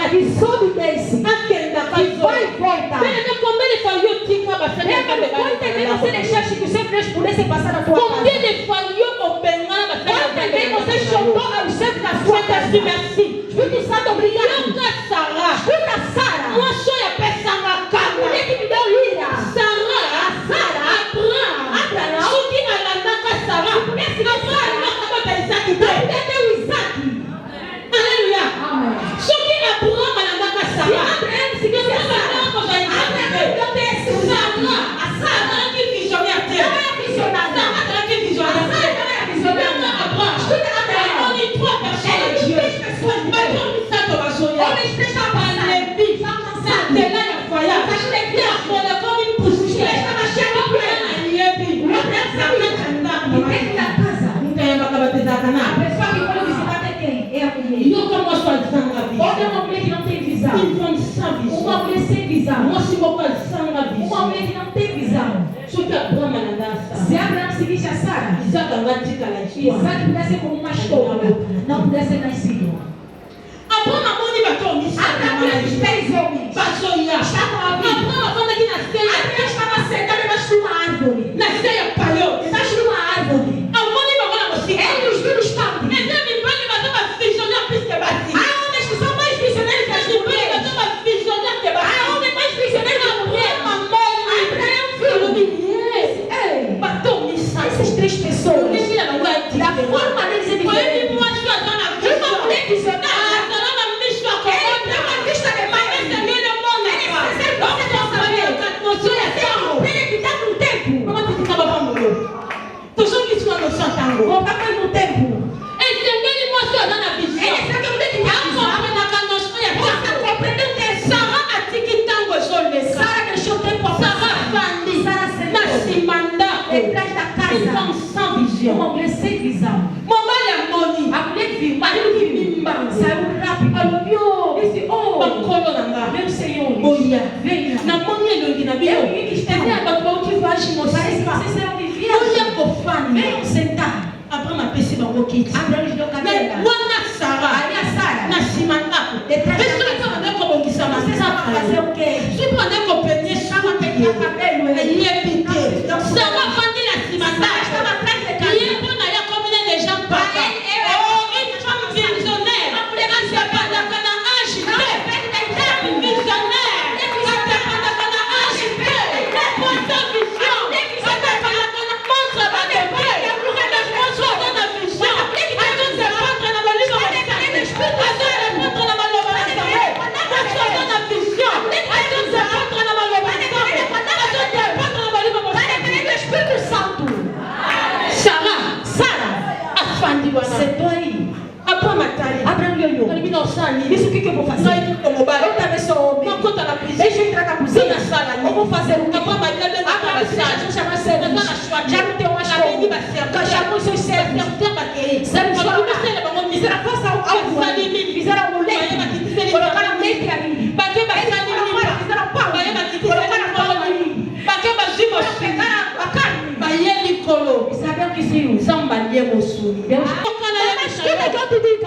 Que soube desse. Akenda Que vai e volta. Pena como ele falou tika bafana. Lembra quando também você deixaste que os seus filhos pudessem passar na tua casa? Combien de falhou o bengala Quando também você chorou aos seus da sua casa? merci. Espírito Santo, obrigado. Nunca Sara. Escuta, Sara. Moi, sou a peça na A cara. mulher que me deu ira. Sara. Abraão. Soki alandaka Sara. Abraham nakaba Isaac A te. mulher deu Isaac. Alléluia. Amém. Soki Abraham alandaka Se Sara. Abraão seguisse a Sara, Abraão deu desse Sara. A Sara não é visionária. A Sara não é visionária. Escuta, Abraão. Ele fez pessoas de Deus. Homens prestavam Levi. Uma mulher sem visão. Uma mulher que não tem visão. Se Abraão seguisse a Sara, Isaac pudesse ser como uma história, não pudesse ser nascido. Abraão teve 3 homens. Estavam a vida. Abraão estava sentado debaixo de uma árvore. Debaixo de uma árvore. Ele os viu distante. Há homens que são mais visionários que as mulheres. Há homens mais visionários que a mulher. Abraão viu. Ei, essas 3 pessoas, da forma deles é diferente. Uma mulher visionária. Ele tem uma vista de mais. Ele recebe você com saber. Ele é que está com o tempo. Voltar mais no tempo. Ele sabe que mulher que está você compreendeu o tempo. Sara deixou o tempo a passar. Sara sentou detrás da casa. Uma mulher sem visão. A mulher que viu, o marido que viu, saiu rápido, falou, disse, meu Senhor, venha. Eu vi que estava. Parece que vocês serão vividos. Venham sentar. Abraão lhes deu cadeira. Aí a Sara, detrás da casa. Vocês fazer o quê? Se poder compreender, chama a Pentear cabelo, ele ia pedir. Então, Sama família acima estava atrás de casa. E quando aí a comunidade de Jean Paca, oh, une femme visionnaire, elle se parle quand on âge, femme visionnaire, elle se parle quand on âge, porte vision, elle se parle quand on montre la paix, elle montre la vision, elle se montre la valise, elle se montre la Espírito Santo. Sara. C'est toi aí. Abre o ioiô. Isso o que eu vou fazer? Eu também sou homem. Deixa eu entrar na cozinha. Eu vou fazer o quê? Deixa eu chamar servos. Já não tem mais como. Chamou seus servos. Servos fizeram força ao fizeram o leite. Colocaram leite ali. Fizeram pão. Colocaram pão ali. Pegaram a carne. Sabe o que isso é? Samba de emoção. Deus. Mas que eu te diga?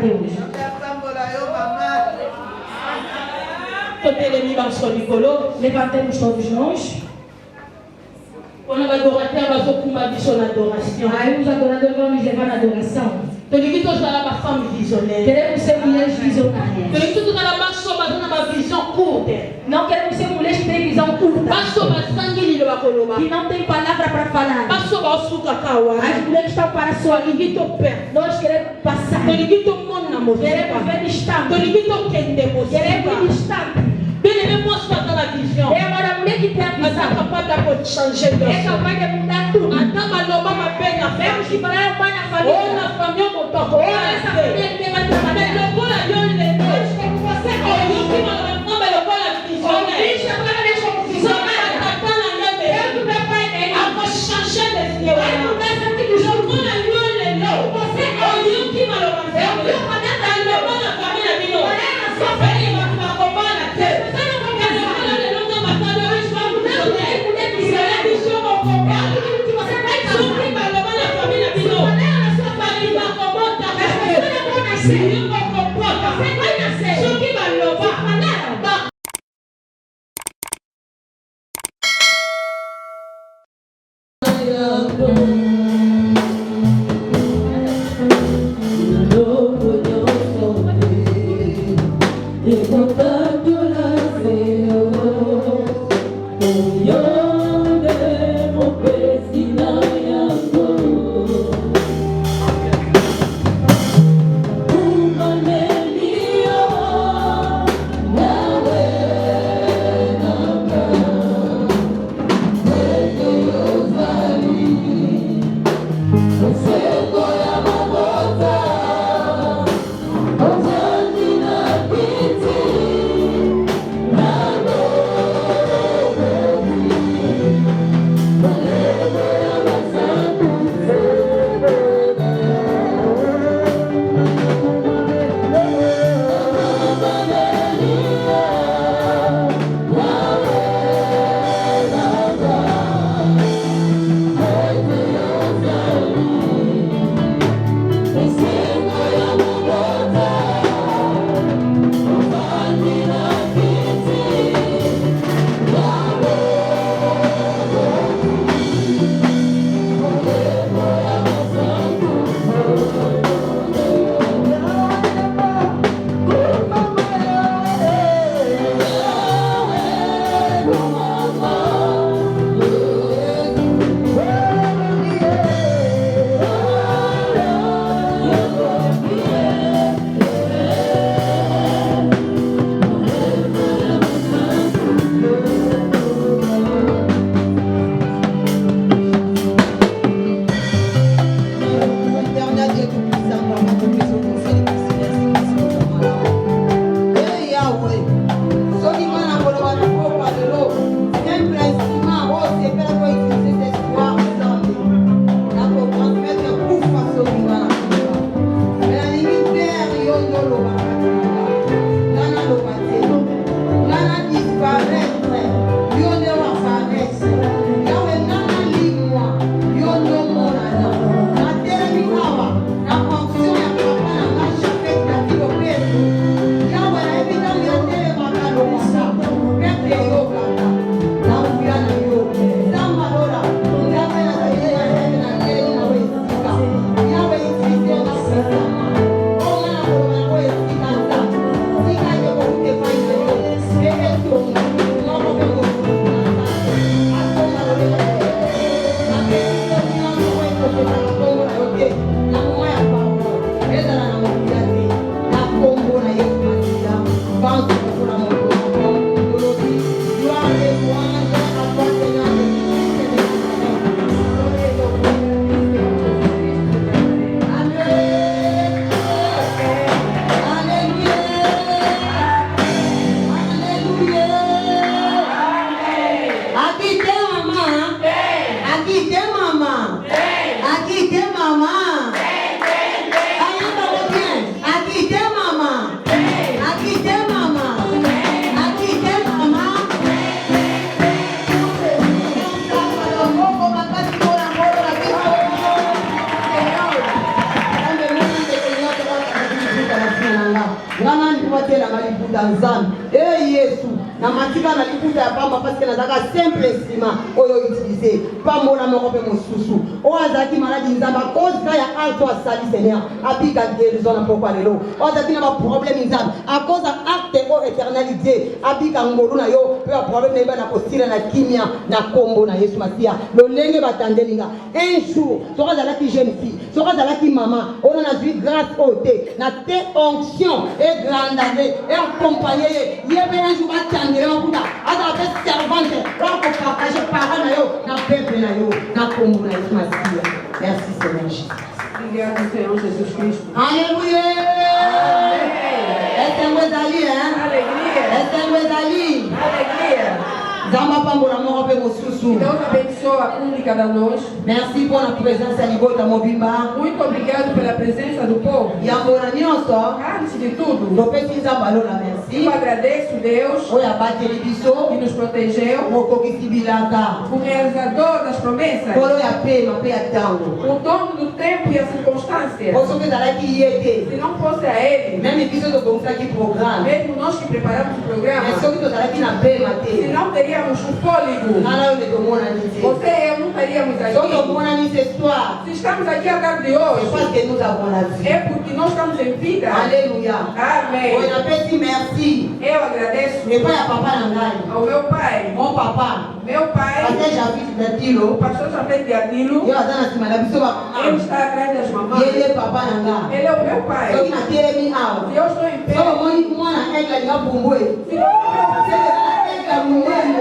Deus. Totelemi baso likolo. Levantemos todos nós. Quando vai adorateur bazokumba biso na adoration. Aí os adoradores vão nos levar na adoração. Tolingi tozala ba femme visionnaire. Queremos ser mulheres visionárias. Tolingi tozala baso bazana ba vision courte. Não queremos ser mulheres que têm visão curta. Baso basangi lilo bakoloba. Que não tem palavra para falar. Baso basuka kawa. As mulheres estão para sua Tolingi to per. Nós queremos passar. Tolingi to mona mozipa. Queremos ver distante. Tolingi to kende mozipa. Queremos ir distante. Bien-aimé, moi, c'est pas la vision. É agora a mulher que tem a Mas é visão. capaz de changer de É capaz de mudar tudo. Até maloba ma bem na Temos que frente. falar uma na Ou família. na família ou toco. Ou essa família que vai trabalhar. Mas logola eu lhe dei. Deus quer que você Oh, eu que maloba não me logola visionaire. Cristo agora deixa como visionária. Tá na minha Eu vez. que meu pai dele. A vou changer de Deus. Vai mudar essa atitude. Logola eu lhe dei. Você Oh, eu que maloba não. Eu que uma dessa Tá logola na família de novo. Olha na sua Aí vai para roubar na terra. Você não vai casar. Olha, não tá matando, eu estou Não tem visionaire. mulher visionária. Vision ao comprar. É aquilo que você vai Sou que casar. maloba na família de novo. Olha na sua família. Vai comporta. As pessoas vão nascer. Eu vou comporta. Você vai nascer. Sou que maloba. Falaram. batela maliputa nzambe yesu na matika na liputa ya pamba parce que nazaka simple ciment oyo utiliser pambola moko pe mosusu oyo azalaki maladi nzambe à cause ya acte asali seigneur abika guérison na pokwa lelo oyo azalaki na baproblème nzambe à cause ya acte oyo éternalité abika ngolu na yo pe baproblème na yeba na kosila na kimia na kombo na yesu masiya lolenge batandelinga un jour soki azalaki jeune fille soki azalaki mama oyo nazwi grâce oyo te na te onction egrandane eaccompagne ye yebe un jour batangele makuta azala pe servante oakopartage parole na yo na peuple na yo na kombo na yesu masiya. Merci Seigneur Jésus. Obrigado, Senhor Jesus Cristo. Alléluia. Essa é o Ezali, hein? Alegria. Essa é o Ezali. Alegria. Zamba pambola moko pe mosusu. Deus abençoa a um de cada nós. Merci pour la présence ya libota mobimba. Muito obrigado pela presença do povo. Yambona nyonso. Antes de tudo, Lopesi nzamba lona merci. eu agradeço Deus Oyo abateli biso. que nos protegeu, Mokokisi bilaka. o realizador das promessas, Kolo ya pema pe ya tango. o dono do tempo e a circunstância. Osoki ezalaki ye te. Se não fosse a Ele, Meme biso tobongisaki programme. mesmo nós que preparamos o programa, Mais soki tozalaki na pema se te. não teríamos o fôlego, Ngana oyo nde tomonani te. você e eu não estaríamos Soki aqui. tomonani ce soir. Se estamos aqui à tarde de C'est hoje, parce que nous avons la vie. é porque nós estamos em vida. Alléluia. Amém. On appelle dit merci. Eu agradeço Et pas à papa Nangai. ao meu pai. Mon papa. Meu pai, Parce que j'habite dans o Tilo. pastor Jafet de Adilo, Yo azana sima na biso ba. ele está atrás das mamães. Yele papa Nangai. Ele é o meu pai. Soki na telemi awa. Se eu estou em pé, Soko moni mwana egla ni abumbwe. se eu estou C'est la egla munene.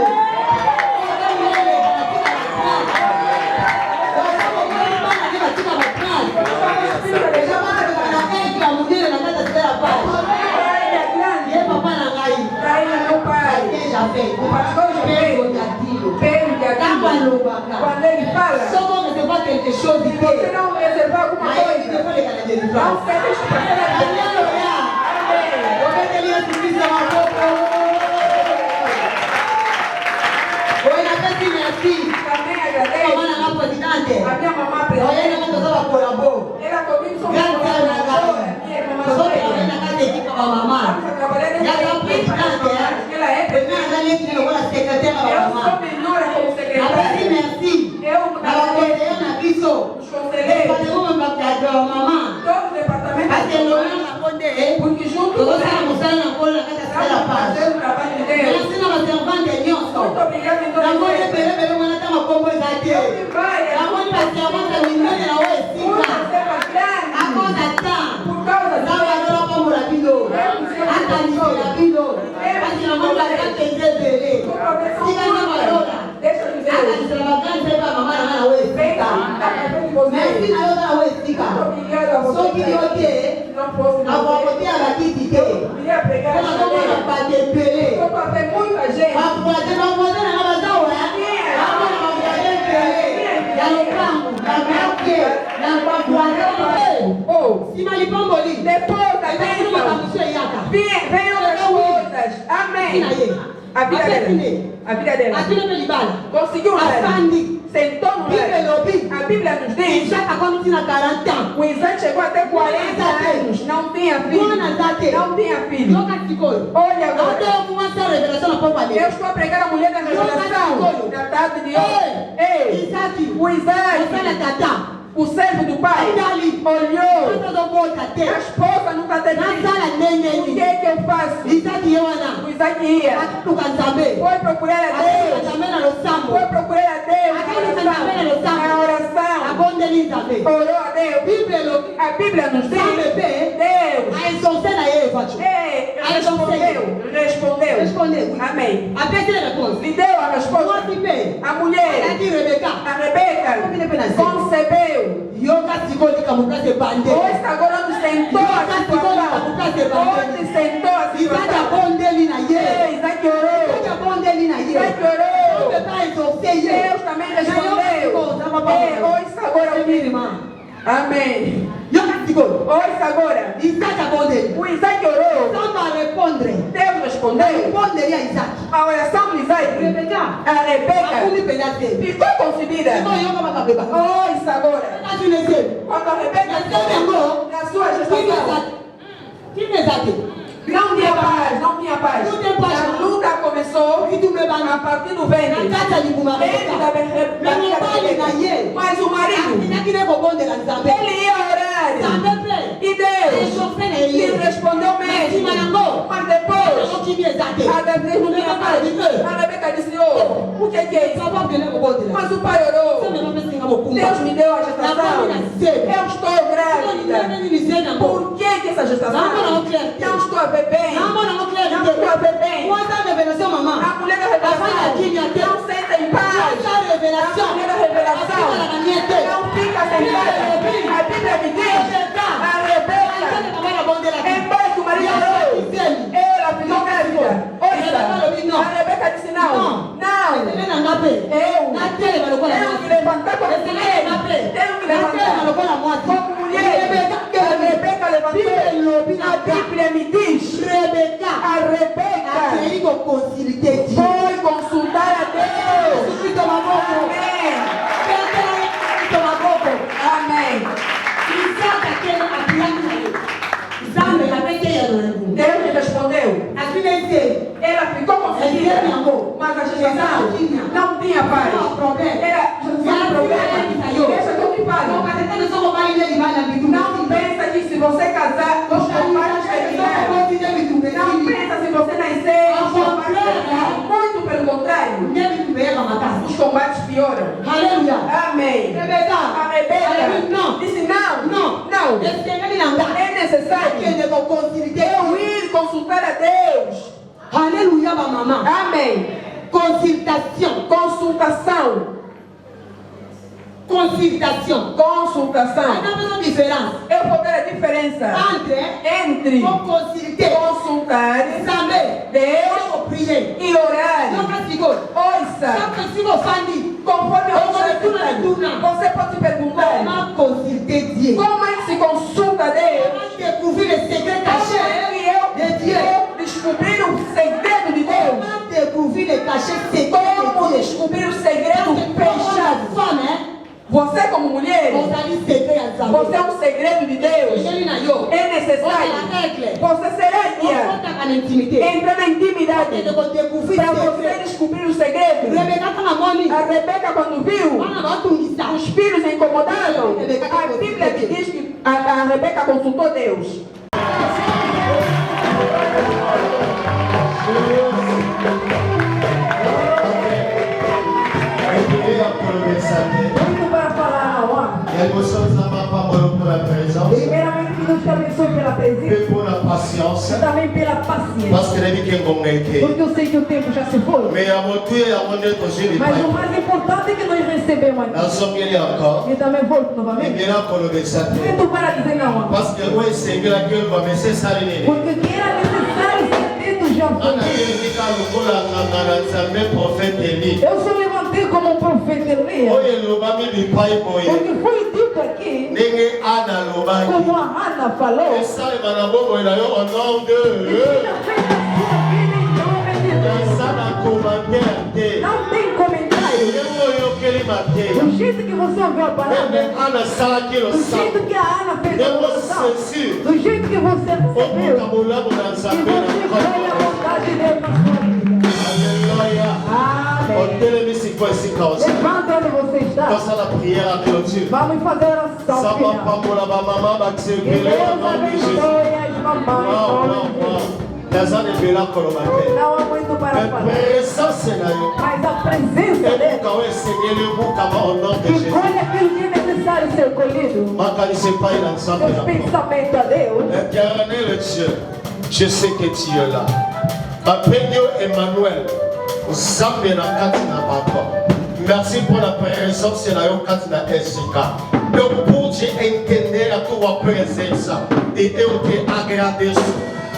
o pastor Jafet, Pedro de Adilo, quando ele fala, você não reservar alguma coisa, não se deixe passar a vida. Também agradeço a minha mamãe presente. Ela comigo só minha irmã Vamos trabalhar nessa equipe, ela é presente. Eu sou menor como secretária. Eu agradeço os conselheiros, todo o departamento, porque junto com eles, estamos fazendo o trabalho de Deus. Muito obrigada em toda a coisa. Eu vi várias, muitas servas grandes, por causa deixa eu dizer, bem, muito obrigada a vocês. Não fosse você, eu queria pregar essa lei. Eu passei muita gente. Oh, depois da bênção, vem outras coisas. Amém. A vida dela. Conseguiu nada. Sentou no lado. A Bíblia nos diz. O Isaac chegou até 40 anos. Não tinha filho. Não tinha filho. Olha agora. Eu estou a pregar a mulher da revelação. Na tarde de hoje. O Isaac. O servo do pai olhou. A esposa nunca teve filho. O que é que eu faço? O Isaac ia. Foi procurar a Deus. Foi procurar a Deus. Na oração. Orou a Deus. A Bíblia nos diz. Deus. Respondeu. Amém. Me deu a resposta. A mulher. A Rebeca. Concebeu. Hoje agora nos sentou a situação. Hoje sentou a situação. Isaac orou. Deus também respondeu. Hoje agora o irmão. Amém. Hoje agora. O Isaac orou. Deus respondeu. A oração de Isaac. A Rebeca ficou concebida. Hoje agora. Quando a Rebeca chegou na sua gestação. Não tinha paz, não tinha paz. A luta começou a partir do ventre. Dentro da barriga. Mas o marido, ele ia orar. E Deus lhe respondeu mesmo. Mas depois, cada vez não tinha paz. A Rebeca disse, oh, o que é isso? Mas o pai orou. Deus me deu a gestação. Eu estou grávida. Por que essa gestação? Eu estou a ver bem. Eu estou a ver bem. A mulher da revelação não senta em paz. A mulher da revelação não fica sentada. A Bíblia me diz, a Rebeca, embora que o marido orou, ela ficou grávida. Ouça, a Rebeca disse não. Eu me levantar como mulher. Tenho que levantar como mulher. A Rebeca levantou. A Bíblia me diz, a Rebeca foi consultar a Deus. Amém. Deus lhe respondeu. Ela ficou confundida, mas a gestação não tinha paz. Era um problema. Deixa que eu te falo. Não pensa que se você casar, os seus pais terminam. Não pensa se você nascer, os seus pais terminam. Muito pelo contrário. Os combates pioram. Aleluia. Amém. A Rebeca disse não. É necessário eu ir consultar a Deus. Aleluia, mamãe. Amém. Consultação. Não faz diferença. Eu vou ter a diferença entre consultar Deus e orar. Ouça, conforme eu vou, você pode se perguntar como é que se consulta Deus? Como é que eu descobrir o segredo de Deus? Como descobrir o segredo fechado? Você como mulher, você é um segredo de Deus. É necessário você ser ética, entrar na intimidade para você descobrir o segredo. A Rebeca quando viu os filhos incomodaram, a Bíblia diz que a Rebeca consultou Deus. Muito para falar na hora. Primeiramente, que Deus te abençoe pela presença e também pela paciência. Porque eu sei que o tempo já se foi. Mas o mais importante é que nós recebemos aqui. E também volto novamente. Muito para dizer na hora. Porque que era necessário ser dito já foi. Eu sou levantei como um profeta Elias. Porque foi dito aqui, como a Ana falou, não tem comentário. Do jeito que você ouviu a palavra, do jeito que a Ana fez a oração, do jeito que você recebeu, e você foi a vontade de Deus na sua vida. Levanta onde você está. Vamos fazer a oração final. Que Deus abençoe as mamães. Não há muito para falar. Mas a presença dele que colhe aquilo que é necessário ser colhido. Seus pensamentos a Deus. Éternel Dieu, je sais que tu es là. Appelle Emmanuel. Merci pour la présence de la Katina Esika. Donc pour Dieu entender a tua presença e eu te agradeço.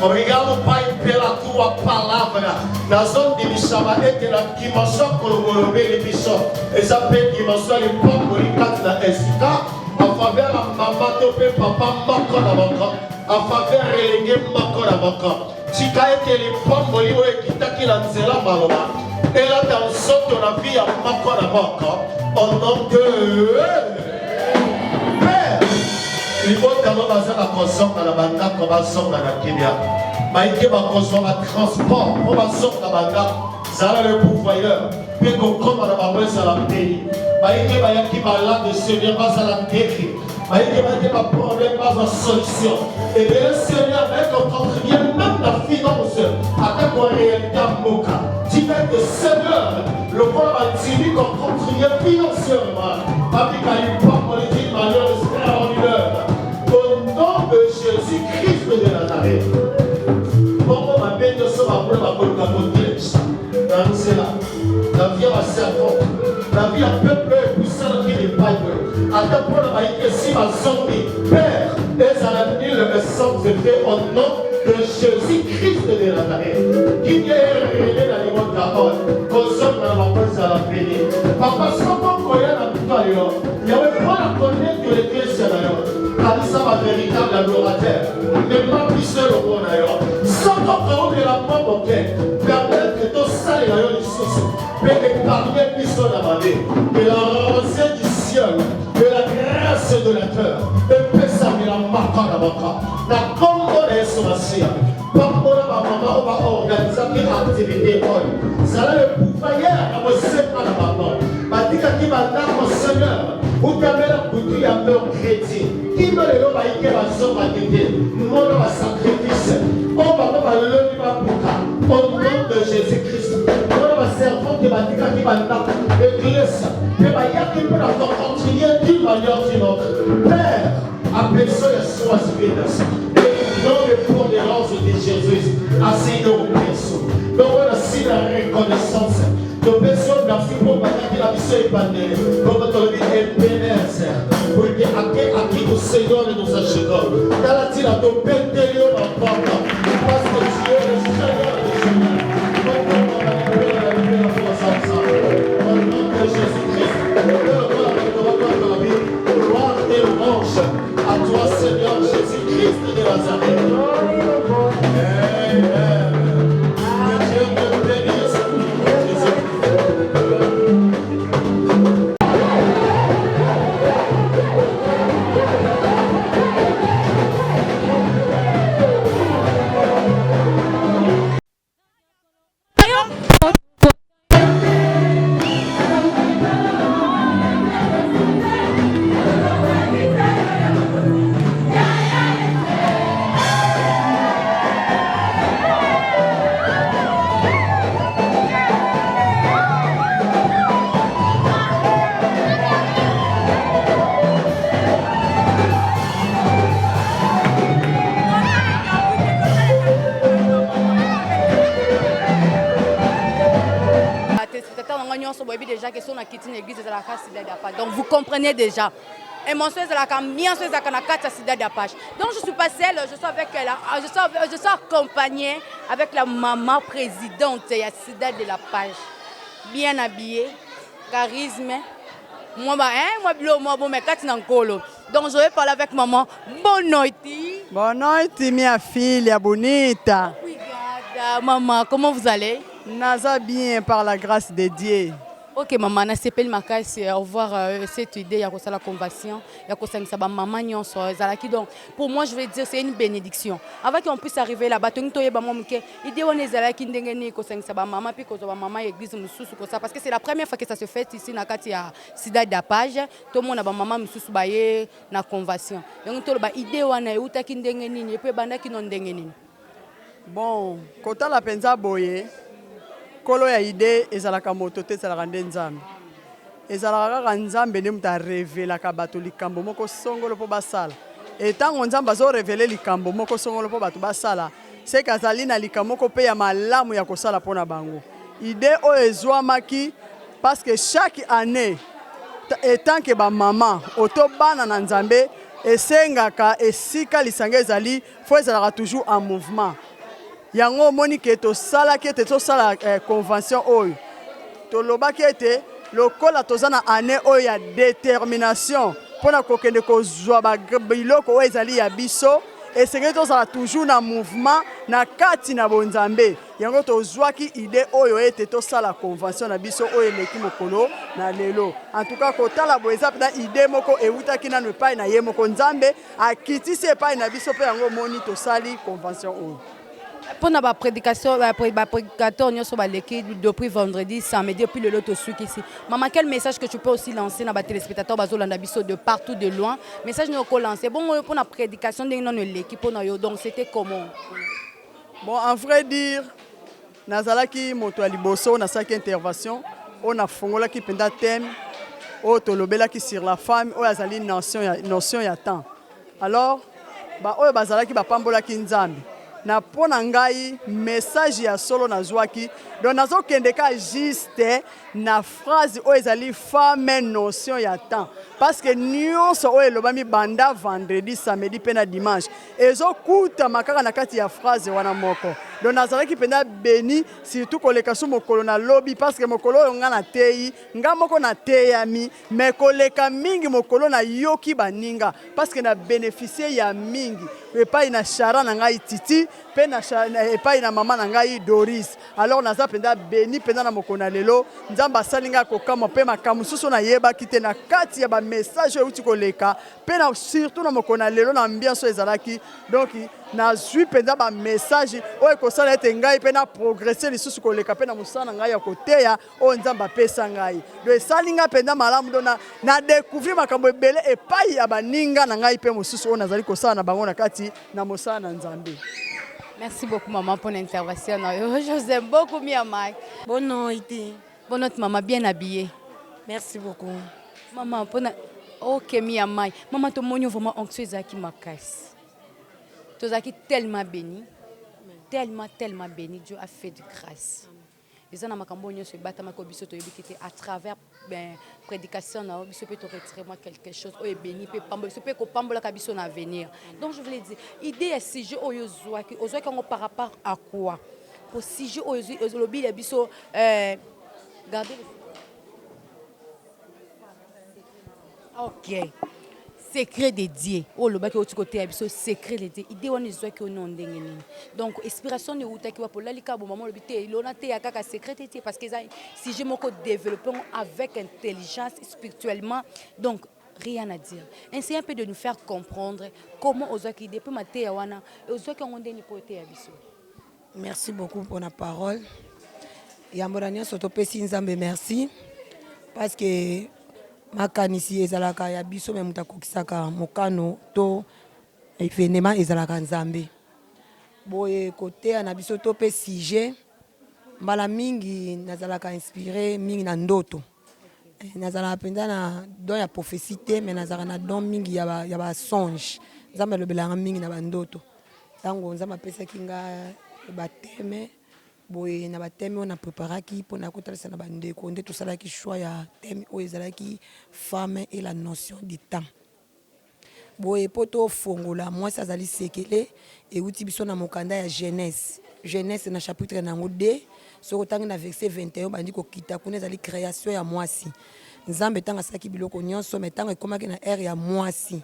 Obrigado, Pai, pela tua palavra. Na zona de Missama, et la dimensão colombo de Bissau. Exapé dimensão de Pombo de Katina Esika. A faveur a maman, topé, papa, mako na mako. A faveur relégué, mako na mako. Tika ete li Pombo li o ekitaki na nzela maloba. Ela dans soto na vie ya mako na moko. Au nom de Père, libotama baza na kozonga na bandako bazonga na kimia baike bakozwa batransport mpo bazonga bandako zala le pourvoyeur mpe kokoma na bango ezala mpeli baike bayaki malade seigneur bazala guéri baike bayaki baproblème bazwa solution ebele seigneur bayeke ocontribue même na finance ata koréalité ya mboka tika que seigneur lokola bandimi kocontribue financièrement babika lipa politique malheur extraordinaire au nom de Jésus-Christ de Nazareth. Comment ma bête de ce matin va colocar mon texte dans cela. La vie à servante, la vie à peuple puissant qui n'est pas Dieu. À tel point la vie si ma zombie, Père, les alavenir le sang se fait au nom de Jésus-Christ de Nazareth. Qui vient révéler dans les mots de la parole, qu'on sonne dans la voix à la bénie. Papa, sans qu'on connaisse la victoire, il y avait pas la connaître que l'église d'ailleurs. Kalisa ma véritable adorateur, mais pas plus seul au monde d'ailleurs. Sans qu'on de la pompe au cœur, permettre que ton sale d'ailleurs les sources, mais épargner plus sur la vie, que la rosée du ciel, que la grâce de la terre, et que ça me la marque à la boca. La combo est sur la scie. Par contre, ma maman va organiser une activité. Ça a le pouvoir à me séparer la maman. Ma dit qui va dar au Seigneur. Vous permettez la boutique à peur chrétien. Qui me le va y avoir son activité. Nous allons sacrifice. On va le va au nom de Jésus-Christ. On va servir de ma dit qui va dar l'église. Et va y avoir qui peut la continuer d'une manière ou d'une autre. Père, appelle-ça la soie spirituelle. Dans le pour des rangs de Jésus, assez de personnes. Donc on a si la reconnaissance. De personnes merci pour ma la mission est bandée. Comme on dit, elle pénètre. Pour que à qui au Seigneur et nous achetons. Dans la tire à ton pétélio dans le temps. Parce que tu es le Seigneur des Seigneurs. Donc on va libérer la force ensemble. Au nom de Jésus-Christ. Gloire et louange à toi, Seigneur Jésus-Christ de Nazareth. Amen. Que Dieu te bénisse. Déjà que son quitté l'église de la Cité d'Apache. Donc vous comprenez déjà. Et mon soeur de la Camille, soeur de la Cité d'Apache. Donc je suis pas seule, je suis avec elle, je suis accompagnée avec la maman présidente de la Cité de la Page. Bien habillée, charisme. Moi mais donc je vais parler avec maman. Bonne nuit. Bonne nuit, ma fille bonita. Oui, maman, comment vous allez? Naza bien par la grâce de Dieu. Ok maman, na s'appelle Makai, c'est avoir cette idée, il y a la conversion, il y a ça maman donc pour moi je vais dire c'est une bénédiction. Avant qu'on puisse arriver là-bas, tu n'as pas maman qui idée on est là qui ndengeni ko ça maman puis ko maman église mususu ko ça parce que c'est la première fois que ça se fait ici na kati ya Cité d'Apache, tout le monde a maman mususu baye na conversion. Donc to ba idée wana euta ki ndengeni et puis banda ki non ndengeni. Bon, kota la penza boye kolo ya ide ezalaka moto te ezalaka nde nzambe ezalaka kaka nzambe nde moto arevelaka bato likambo moko songolo mpo basala etango nzambe azorevele likambo moko songolo mpo bato basala seke azali na likambo moko mpe ya malamu ya kosala mpo na bango ide oyo ezwamaki parce que chaque année etant ke bamama oto bana na nzambe esengaka esika lisanga ezali fo ezalaka toujours en mouvement. Yango moni ke to sala ke te to sala convention oyo to loba ke te lokola tozana année oyo ya détermination pona kokende ko zwa ba biloko oyo ezali ya biso esengeli tozala toujours na mouvement na kati na bonzambe yango tozwaki idée oyo ete tosala convention na biso oyo eleki mokolo na lelo en tout cas kotala boye eza mpena idée moko eutaki nano epai na ye moko nzambe akitisi epai na biso mpe yango omoni tosali convention oyo. Pour la prédication, prédicateur, nous sommes depuis vendredi, samedi, depuis le lot ici. Maman, quel message que tu peux aussi lancer dans les téléspectateurs de partout, de loin? Message nous avons lancé. Bon, pour la prédication, l'équipe, donc c'était comment? Bon, en vrai dire, Nazalaki moto aliboso, na saki intervention, on a fongola qui penda thème, o tolobela qui sur la femme, o azali notion ya temps. Alors, ba o bazalaki ba pambola ki nzambe. Na pona ngai message ya solo nazwaki donc nazokende ka juste na phrase o ezali femme notion ya temps parce que nyonso o elobami banda vendredi samedi pe na dimanche ezokuta makaka na kati ya phrase wana moko donc nazalaki pena béni surtout koleka su mokolo na lobi parce que mokolo oyo nga na teyi nga moko na teyami mais koleka mingi mokolo na yoki baninga parce que na bénéficier ya mingi epai na Shara na ngai Titi pe na epai na mama na ngai Doris alors naza penda béni penda na mokona lelo nzamba asalinga kokama pe makamu susu na yeba kite na kati ya ba message euti koleka pe na surtout na mokona lelo na ambiance ezalaki donc na zui penda ba message oyo kosala ete ngai pe na progresser lisusu koleka pe na musana ngai ya koteya o nzamba pesa ngai do esalinga penda malamu do na découvrir makambo ebele epai ya baninga na ngai pe mususu o nazali kosala na bango na kati na mosala na nzambe. Merci beaucoup maman pour l'intervention. Je vous aime beaucoup Miyamai. Bonne nuit. Bonne nuit maman, bien habillée. Merci beaucoup. Maman, ok Miyamai. Maman, ton monio vraiment anxieuse qui m'a cassé. Tu as tellement béni. Tellement béni. Dieu a fait de grâce. Les gens qui se battent à travers prédication, je peux te retirer moi quelque chose. Oh, béni, je peux que je peux venir. Donc je voulais dire, l'idée est si je par rapport à quoi? Pour si je gardez. Ok. Secret de Dieu. Oh, le bac au côté, secret de Dieu. Idée on est que non d'engagner. Donc inspiration de outa qui va pour l'alika bon maman le bité. L'onate à kaka secret de Dieu parce que si je me développons avec intelligence spirituellement, donc rien à dire. Essayez un peu de nous faire comprendre comment ozaki depuis maté wana ozaki on ndeni côté abiso. Merci beaucoup pour la parole. Yamborania sotopesi nzambe merci parce que makanisi ezalaka ya biso me mutakokisaka mokano to événement ezalaka nzambe boye kote na biso to pe sujet mbala mingi nazalaka inspiré mingi na ndoto nazalaka penza na don ya prophétie te mais nazalaka na don mingi ya ba songe nzambe lobelanga mingi na bandoto tango nzambe apesaki nga ba teme boye na bateme on a préparé qui pour na kotalisa na bandeko nde to sala ki choix ya thème o ezalaki femme et la notion du temps boye poto fongola moi ça zali sekele et uti biso na mokanda ya Genèse na chapitre nango 2 so tangi na verset 21 bandi ko kita kuna zali création ya mwasi nzambe tanga saki biloko nyonso metanga ekomaki na ère ya mwasi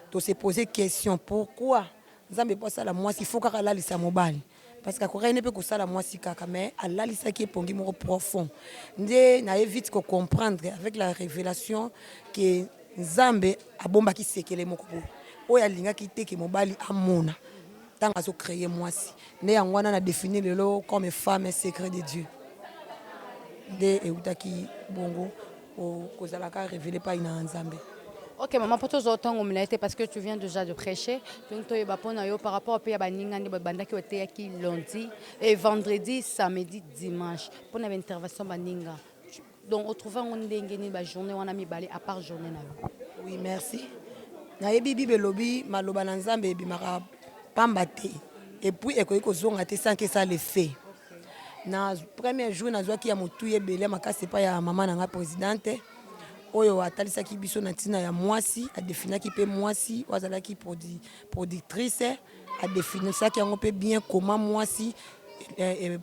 to se poser question pourquoi nzambe posa la mwasi faut kaka la lisa mobali parce que quand on peut que ça la moi si kaka mais Allah lisa qui est pongi moko profond ndé na vite ko comprendre avec la révélation que Nzambe abomba ki sekele moko o ya linga ki te ke mobali amona tant azo créer moi si né yangwana na définir le comme femme secret de Dieu de eutaki bongo o kozalaka révélé par ina Nzambe. Ok, maman, pour tous autant, on me parce que tu viens déjà de prêcher. Donc, tu par rapport au pays qui lundi, et vendredi, samedi, dimanche. Pour une intervention, donc, on trouve une journée, on a mis balai à part journée. Oui, merci. Nayebi bibelobi maloba na Nzambe bimaka pambate. Et puis, ekoyiko zonga te sans que ça le fait. Na premier jour, na zwaki ya mutuye bele makase pa ya maman na présidente. Oyo atalisaki biso na tina ya mwasi a definaki pe mwasi wazalaki productrice a definisaki yango pe bien comment mwasi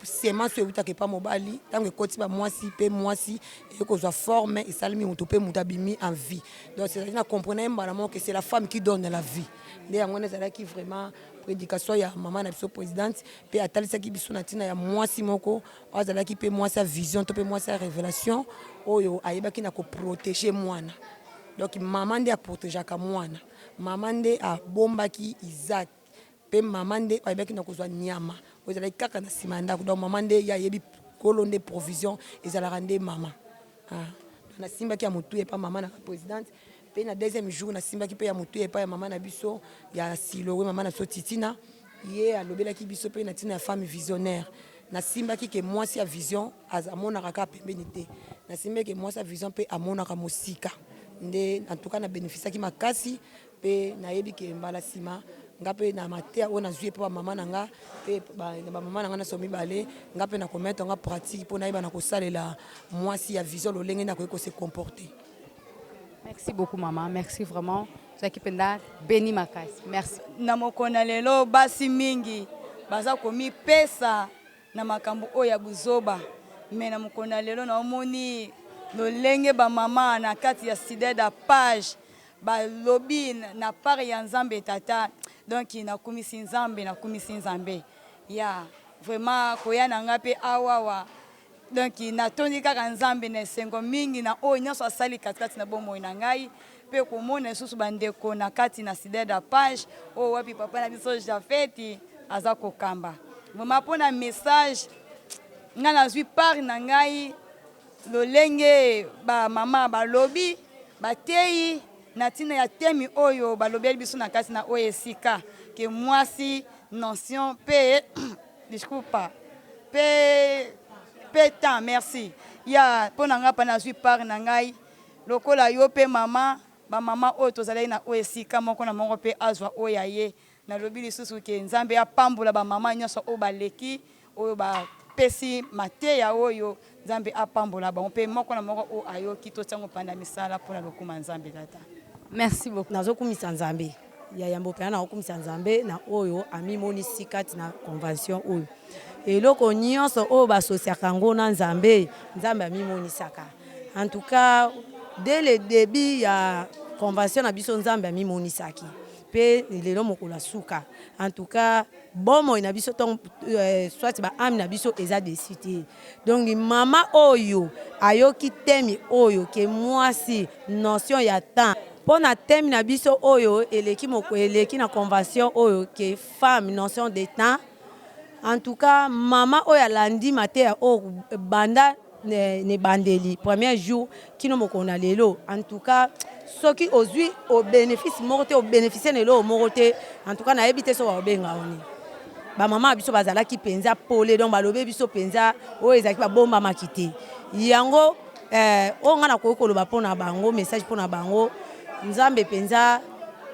semence ebutaka pa mobali tango ekoti ba mwasi pe mwasi ekozwa forme esalimi mutu pe mutabimi en vie donc c'est na comprendre mbala que c'est la femme qui donne la vie nde yango ezalaki vraiment prédication ya maman na biso présidente pe atalisaki biso na tina ya mwasi moko azalaki pe mwasi ya vision to pe mwasi ya révélation oyo ayebaki na koprotéger mwana donc maman nde aprotégeaka mwana maman nde abombaki Isaac pe maman nde ayebaki na kozwa nyama oyo ezalaki kaka na nsima ya ndako donc maman nde ye ayebi kolo nde provision ezalaka nde mama nasimbaki ya motu epa mama na présidente pe na deuxième jour nasimbaki pe ya motu epa ya mama na biso ya Silowe mama na biso Titina ye alobelaki biso pe na tina ya femme visionnaire nasimbaki ke mwasi ya vision amonaka kaka pembeni te nasimbaki ke mwasi ya vision pe amonaka mosika nde en tout cas na bénéficiaki makasi pe nayebi ke mbala nsima nga mpe na mateya oyo nazwi mpe bamama na nga mpe bamama na nga nyonso mibale nga mpe na komettre nga pratique mpo nayeba na kosalela mwasi ya vision lolenge nakoki kose comporter. Merci beaucoup maman, merci vraiment. Zaki penda béni makasi. Merci. Na mokona lelo basi mingi baza komi pesa na makambo oyo ya buzoba. Mais na mokona lelo na omoni lolenge ba mama na kati ya sideda page ba lobby na part ya Nzambe tata. Donc nakumisi Nzambe. Ya vraiment koya na nga pe awawa. Donc natondi kaka Nzambe na sengo mingi na oyo nyonso asali katikati na bomo na ngai pe komona susu bandeko na kati na sideda page o wapi papa na biso Jafeti aza kokamba vraiment pona message nga nazwi part na ngai lolenge ba mama ba lobi batei na tina ya temi oyo ba lobi biso na kati na oyo esika ke mwasi nation pe disculpa pe temps merci ya pona nga pa nazwi part na ngai lokola yo pe mama ba mama oyo tozalaki na oyo esika moko na moko pe azwa oyo aye nalobi lisusu ke Nzambe apambola ba mama nyonso oyo baleki oyo bapesi mateya oyo Nzambe apambola bango mpe moko na moko oyo ayoki totiango panda misala mpona lokuma Nzambe tata. Merci beaucoup. Nazokumisa Nzambe ya yambo pe na okumisa Nzambe na oyo amimonisi kati na convention oyo eloko nyonso oyo basosiaka ngo na Nzambe amimonisaka. En tout cas dès le début ya convention na biso Nzambe amimonisaki pe lelo mokola suka. En tout cas bomo na biso ton soit ba am na biso eza décidé. Donc mama oyo ayoki temi oyo ke mwasi notion ya temps pona temi na biso oyo eleki na convention oyo ke femme notion de temps. En tout cas mama oyo alandi mateya o banda ne bandeli premier jour kino mokona lelo. En tout cas soki ozwi au bénéfice morote au bénéficier nelo morote en tout cas na ebité so ba benga oni ba mama biso bazalaki penza pole donc balobe biso penza o ezaki ba bomba makite yango o ngana ko koloba pona bango message pona bango Nzambe penza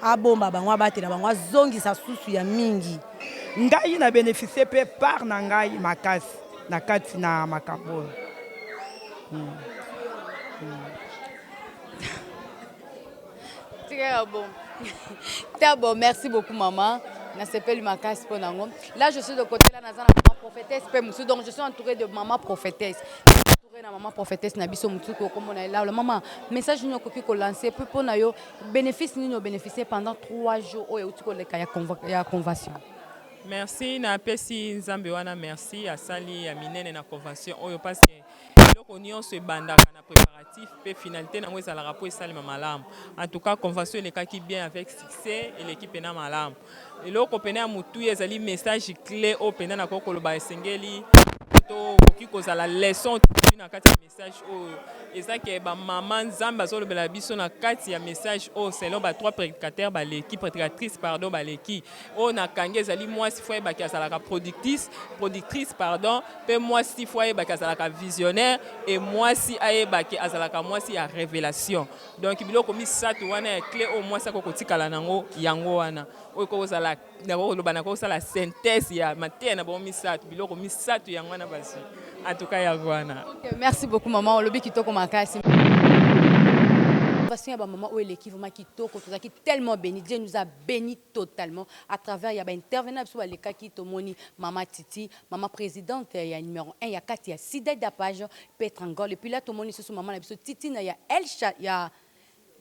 abomba bango abatela bango azongisa susu ya mingi ngai na bénéficier pe par na ngai makasi na kati na makambo. Très bon, merci beaucoup maman. Là je suis de côté là na maman prophétesse donc je suis entourée de maman prophétesse. Na maman prophétesse na biso mutuko comme na la maman message nous koki ko lancer peu pour na yo bénéfice nous bénéficier pendant 3 jours au utiko le ya convention. Merci na pesi Nzambe wana merci asali ya minene na convention oyo parce que loko nyonso ebandaka na préparatif pe finalité na ngweza la rapport esali malamu. En tout cas convention elekaki bien avec succès et l'équipe na malamu. Loko pena mutu ezali message clé au pena na kokoloba esengeli to koki kozala leçon na kati ya message oyo ezaki ba maman Nzambe azolobela biso na kati ya message oyo selon ba 3 prédicateurs ba l'équipe prédicatrice pardon ba l'équipe oyo na kange ezali mwasi fois ba kazalaka productrice pardon pe mwasi fois ba kazalaka visionnaire et mwasi ayeba ki azalaka mwasi ya révélation donc biloko misatu wana ya clé au mwasi akokotikala nango yango wana oyo kozala na koloba na kosala synthèse ya mateya na bo misatu biloko misatu yango wana basi en tout cas yagwana. Okay, merci beaucoup maman olobi kitoko makasi. Parce que maman où l'équipe vraiment kitoko tozaki tellement béni Dieu nous a béni totalement à travers ya ba intervenant sur les cas qui tomoni maman Titi maman présidente ya numéro 1 ya 4 ya Sideda page Petrangol et puis là tomoni sur maman la biso Titi na ya Elcha ya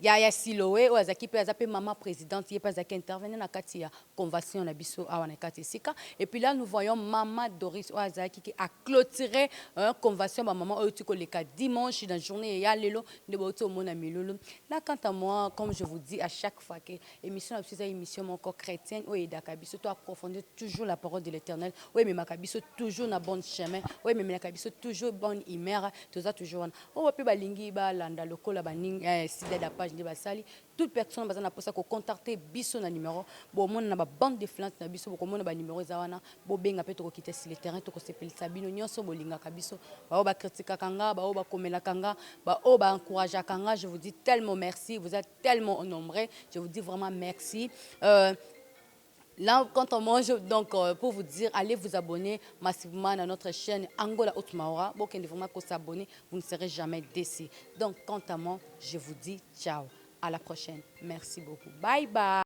ya Siloé ou azaki pe azape maman présidente y pas azaki intervenir na kati ya convention na biso awa na kati sika et puis là nous voyons maman Doris ou azaki qui a clôturé convention ba maman otiko le cas dimanche dans journée ya lelo de boto mona milolo. Là quant à moi comme je vous dis à chaque fois que émission c'est une émission encore chrétienne ou edaka biso to approfondir toujours la parole de l'Éternel. Oui mais makabiso toujours na bon chemin. Oui mais makabiso toujours bonne humeur, tout ça toujours. On va plus balingi ba landa lokola baning sida da page de basali. Toute personne bazana pour ça ko contacter biso na numéro. Bon mon na ba bande de flancs na biso ko mona ba numéro zawana. Bo benga pe to ko quitter sur le terrain to ko sepeli sabino nyonso bolinga kabiso. Ba ba critique kanga, ba ba komela kanga, ba ba encourager kanga. Je vous dis tellement merci, vous êtes tellement nombreux. Je vous dis vraiment merci. Là, quand on mange, donc pour vous dire, allez vous abonner massivement à notre chaîne Angola Outmaora. Bon, qu'il vraiment s'abonner, vous ne serez jamais déçus. Donc, quant à moi, je vous dis ciao. À la prochaine. Merci beaucoup. Bye bye.